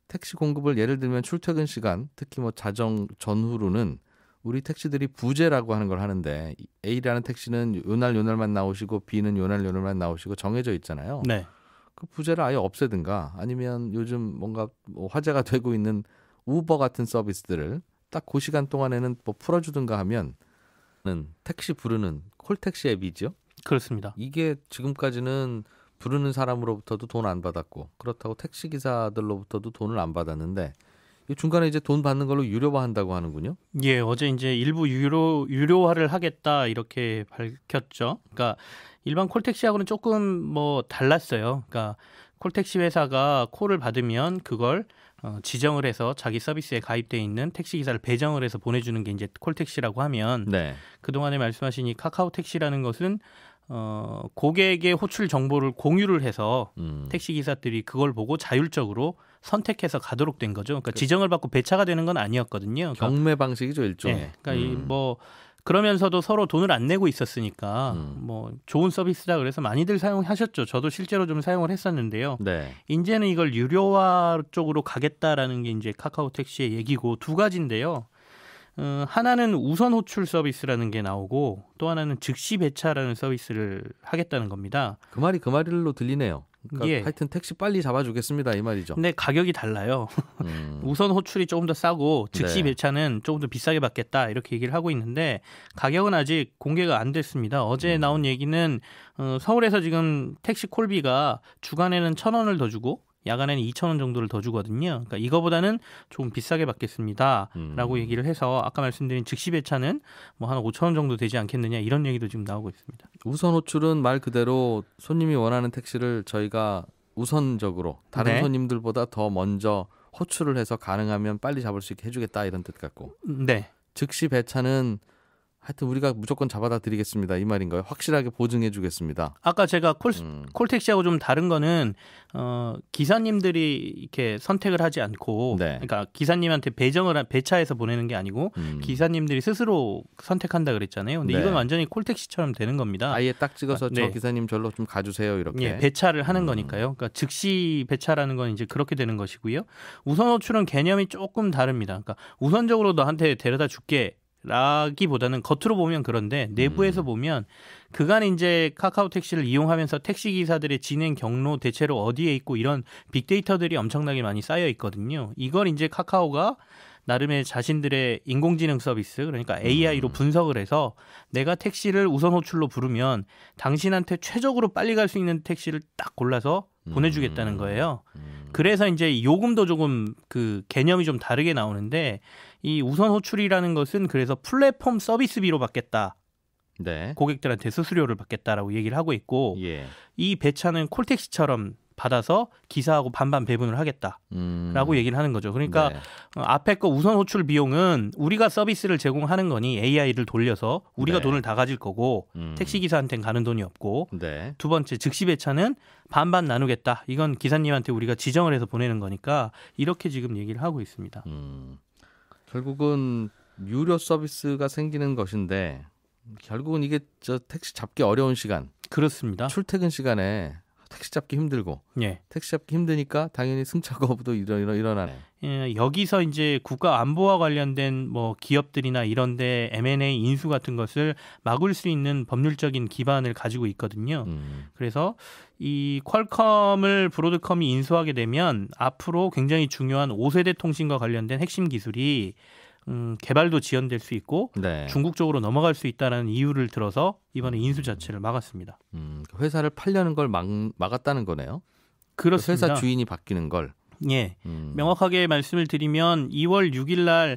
택시 공급을 예를 들면 출퇴근 시간 특히 뭐 자정 전후로는 우리 택시들이 부재라고 하는 걸 하는데 A라는 택시는 요날만 나오시고 B는 요날만 나오시고 정해져 있잖아요. 네. 그 부재를 아예 없애든가 아니면 요즘 뭔가 뭐 화제가 되고 있는 우버 같은 서비스들을 딱 그 시간 동안에는 뭐 풀어주든가 하면 택시 부르는 콜택시 앱이죠. 그렇습니다. 이게 지금까지는 부르는 사람으로부터도 돈 안 받았고 그렇다고 택시 기사들로부터도 돈을 안 받았는데 이 중간에 이제 돈 받는 걸로 유료화한다고 하는군요. 예, 어제 이제 일부 유료화를 하겠다 이렇게 밝혔죠. 그러니까 일반 콜택시하고는 조금 뭐 달랐어요. 그러니까 콜택시 회사가 콜을 받으면 그걸 지정을 해서 자기 서비스에 가입돼 있는 택시 기사를 배정을 해서 보내주는 게 이제 콜택시라고 하면 그동안에 말씀하신 이 카카오 택시라는 것은 고객의 호출 정보를 공유를 해서 택시 기사들이 그걸 보고 자율적으로 선택해서 가도록 된 거죠. 그러니까 지정을 받고 배차가 되는 건 아니었거든요. 그러니까 경매 방식이죠, 일종의. 그러니까 뭐 그러면서도 서로 돈을 안 내고 있었으니까 뭐 좋은 서비스다 그래서 많이들 사용하셨죠. 저도 실제로 좀 사용을 했었는데요. 이제는 이걸 유료화 쪽으로 가겠다라는 게 이제 카카오 택시의 얘기고 두 가지인데요. 하나는 우선 호출 서비스라는 게 나오고 또 하나는 즉시 배차라는 서비스를 하겠다는 겁니다. 그 말일로 들리네요. 그러니까 하여튼 택시 빨리 잡아주겠습니다 이 말이죠. 근데 가격이 달라요. 우선 호출이 조금 더 싸고 즉시 배차는 조금 더 비싸게 받겠다 이렇게 얘기를 하고 있는데 가격은 아직 공개가 안 됐습니다. 어제 나온 얘기는 서울에서 지금 택시 콜비가 주간에는 1,000원을 더 주고 야간에는 2,000원 정도를 더 주거든요. 그러니까 이거보다는 조금 비싸게 받겠습니다라고 얘기를 해서 아까 말씀드린 즉시 배차는 뭐 한 5,000원 정도 되지 않겠느냐 이런 얘기도 지금 나오고 있습니다. 우선 호출은 말 그대로 손님이 원하는 택시를 저희가 우선적으로 다른 네. 손님들보다 더 먼저 호출을 해서 가능하면 빨리 잡을 수 있게 해주겠다 이런 뜻 같고 네. 즉시 배차는 하여튼 우리가 무조건 잡아다 드리겠습니다 이 말인가요? 확실하게 보증해 주겠습니다. 아까 제가 콜택시하고 좀 다른 거는 기사님들이 이렇게 선택을 하지 않고 네. 그러니까 기사님한테 배차해서 보내는 게 아니고 기사님들이 스스로 선택한다 그랬잖아요. 근데 네. 이건 완전히 콜택시처럼 되는 겁니다. 아예 딱 찍어서 저 네. 기사님 절로 좀 가주세요 이렇게. 예, 배차를 하는 거니까요. 그러니까 즉시 배차라는 건 이제 그렇게 되는 것이고요. 우선 호출은 개념이 조금 다릅니다. 그러니까 우선적으로 너한테 데려다 줄게. 라기보다는 겉으로 보면 그런데 내부에서 보면 그간 이제 카카오 택시를 이용하면서 택시 기사들의 진행 경로 대체로 어디에 있고 이런 빅데이터들이 엄청나게 많이 쌓여 있거든요. 이걸 이제 카카오가 나름의 자신들의 인공지능 서비스 그러니까 AI로 분석을 해서 내가 택시를 우선 호출로 부르면 당신한테 최적으로 빨리 갈 수 있는 택시를 딱 골라서 보내주겠다는 거예요. 그래서 이제 요금도 조금 그 개념이 좀 다르게 나오는데 이 우선 호출이라는 것은 그래서 플랫폼 서비스비로 받겠다. 네. 고객들한테 수수료를 받겠다라고 얘기를 하고 있고 예. 이 배차는 콜택시처럼 받아서 기사하고 반반 배분을 하겠다라고 얘기를 하는 거죠. 그러니까 네. 앞에 거 우선 호출 비용은 우리가 서비스를 제공하는 거니 AI를 돌려서 우리가 네. 돈을 다 가질 거고 택시기사한테는 가는 돈이 없고 네. 두 번째 즉시 배차는 반반 나누겠다. 이건 기사님한테 우리가 지정을 해서 보내는 거니까 이렇게 지금 얘기를 하고 있습니다. 결국은 유료 서비스가 생기는 것인데 결국은 이게 저 택시 잡기 어려운 시간, 그렇습니다. 출퇴근 시간에 택시 잡기 힘들고 예. 택시 잡기 힘드니까 당연히 승차 거부도 일어나네. 예, 여기서 이제 국가 안보와 관련된 뭐 기업들이나 이런데 M&A 인수 같은 것을 막을 수 있는 법률적인 기반을 가지고 있거든요. 그래서 이 퀄컴을 브로드컴이 인수하게 되면 앞으로 굉장히 중요한 5세대 통신과 관련된 핵심 기술이 개발도 지연될 수 있고 네. 중국 쪽으로 넘어갈 수 있다는 이유를 들어서 이번에 인수 자체를 막았습니다. 회사를 팔려는 걸 막았다는 거네요. 그렇습니다. 회사 주인이 바뀌는 걸. 예, 명확하게 말씀을 드리면 2월 6일 날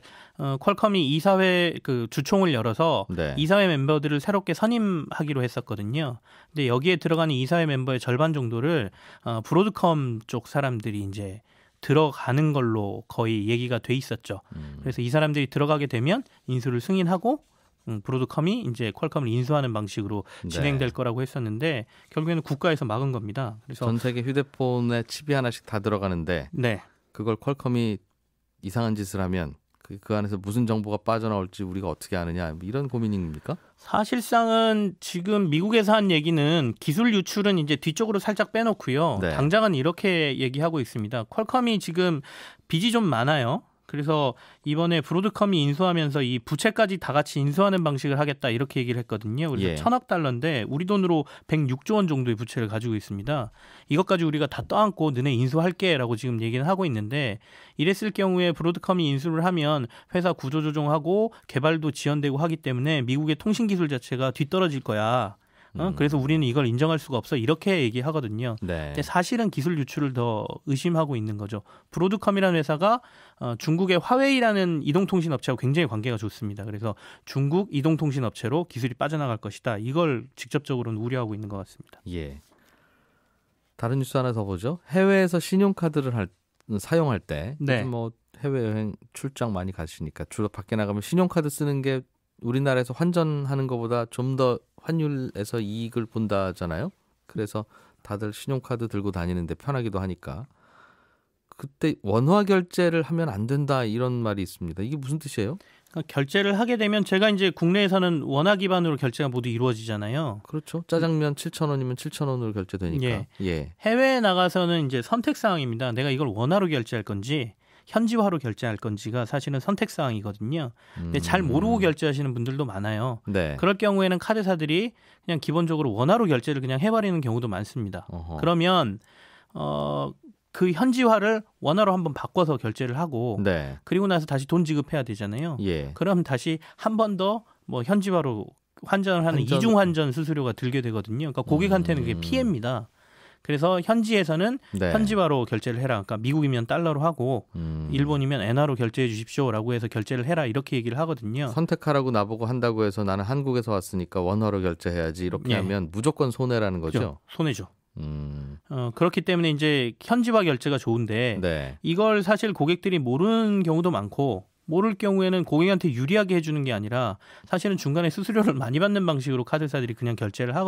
퀄컴이 이사회 그 주총을 열어서 네. 이사회 멤버들을 새롭게 선임하기로 했었거든요. 근데 여기에 들어가는 이사회 멤버의 절반 정도를 브로드컴 쪽 사람들이 이제 들어가는 걸로 거의 얘기가 돼 있었죠. 그래서 이 사람들이 들어가게 되면 인수를 승인하고 브로드컴이 이제 퀄컴을 인수하는 방식으로 진행될 거라고 했었는데 결국에는 국가에서 막은 겁니다. 그래서 전 세계 휴대폰에 칩이 하나씩 다 들어가는데 네. 그걸 퀄컴이 이상한 짓을 하면 그 안에서 무슨 정보가 빠져나올지 우리가 어떻게 아느냐 이런 고민입니까? 사실상은 지금 미국에서 한 얘기는 기술 유출은 이제 뒤쪽으로 살짝 빼놓고요. 네. 당장은 이렇게 얘기하고 있습니다. 퀄컴이 지금 빚이 좀 많아요. 그래서 이번에 브로드컴이 인수하면서 이 부채까지 다 같이 인수하는 방식을 하겠다 이렇게 얘기를 했거든요. 그래서 예. 1,000억 달러인데 우리 돈으로 106조 원 정도의 부채를 가지고 있습니다. 이것까지 우리가 다 떠안고 너네 인수할게라고 지금 얘기는 하고 있는데 이랬을 경우에 브로드컴이 인수를 하면 회사 구조조정하고 개발도 지연되고 하기 때문에 미국의 통신기술 자체가 뒤떨어질 거야. 그래서 우리는 이걸 인정할 수가 없어 이렇게 얘기하거든요. 네. 근데 사실은 기술 유출을 더 의심하고 있는 거죠. 브로드컴이라는 회사가 중국의 화웨이라는 이동통신 업체하고 굉장히 관계가 좋습니다. 그래서 중국 이동통신 업체로 기술이 빠져나갈 것이다. 이걸 직접적으로는 우려하고 있는 것 같습니다. 예. 다른 뉴스 하나 더 보죠. 해외에서 신용카드를 사용할 때, 네. 뭐 해외여행 출장 많이 가시니까 주로 밖에 나가면 신용카드 쓰는 게 우리나라에서 환전하는 것보다 좀 더 환율에서 이익을 본다잖아요. 그래서 다들 신용카드 들고 다니는데 편하기도 하니까. 그때 원화 결제를 하면 안 된다 이런 말이 있습니다. 이게 무슨 뜻이에요? 그러니까 결제를 하게 되면 제가 이제 국내에서는 원화 기반으로 결제가 모두 이루어지잖아요. 그렇죠. 짜장면 7,000원이면 7,000원으로 결제되니까. 예. 예. 해외에 나가서는 이제 선택 사항입니다. 내가 이걸 원화로 결제할 건지 현지화로 결제할 건지가 사실은 선택 사항이거든요. 근데 잘 모르고 결제하시는 분들도 많아요. 네. 그럴 경우에는 카드사들이 그냥 기본적으로 원화로 결제를 그냥 해버리는 경우도 많습니다. 어허. 그러면 그 현지화를 원화로 한번 바꿔서 결제를 하고 네. 그리고 나서 다시 돈 지급해야 되잖아요. 예. 그럼 다시 한 번 더 뭐 현지화로 환전을 하는 이중 환전 수수료가 들게 되거든요. 그러니까 고객한테는 그게 피해입니다. 그래서 현지에서는 네. 현지화로 결제를 해라. 그러니까 미국이면 달러로 하고 일본이면 엔화로 결제해 주십시오라고 해서 결제를 해라 이렇게 얘기를 하거든요. 선택하라고 나보고 한다고 해서 나는 한국에서 왔으니까 원화로 결제해야지 이렇게 예. 하면 무조건 손해라는 거죠. 그렇죠. 손해죠. 그렇기 때문에 이제 현지화 결제가 좋은데 네. 이걸 사실 고객들이 모르는 경우도 많고 모를 경우에는 고객한테 유리하게 해주는 게 아니라 사실은 중간에 수수료를 많이 받는 방식으로 카드사들이 그냥 결제를 하고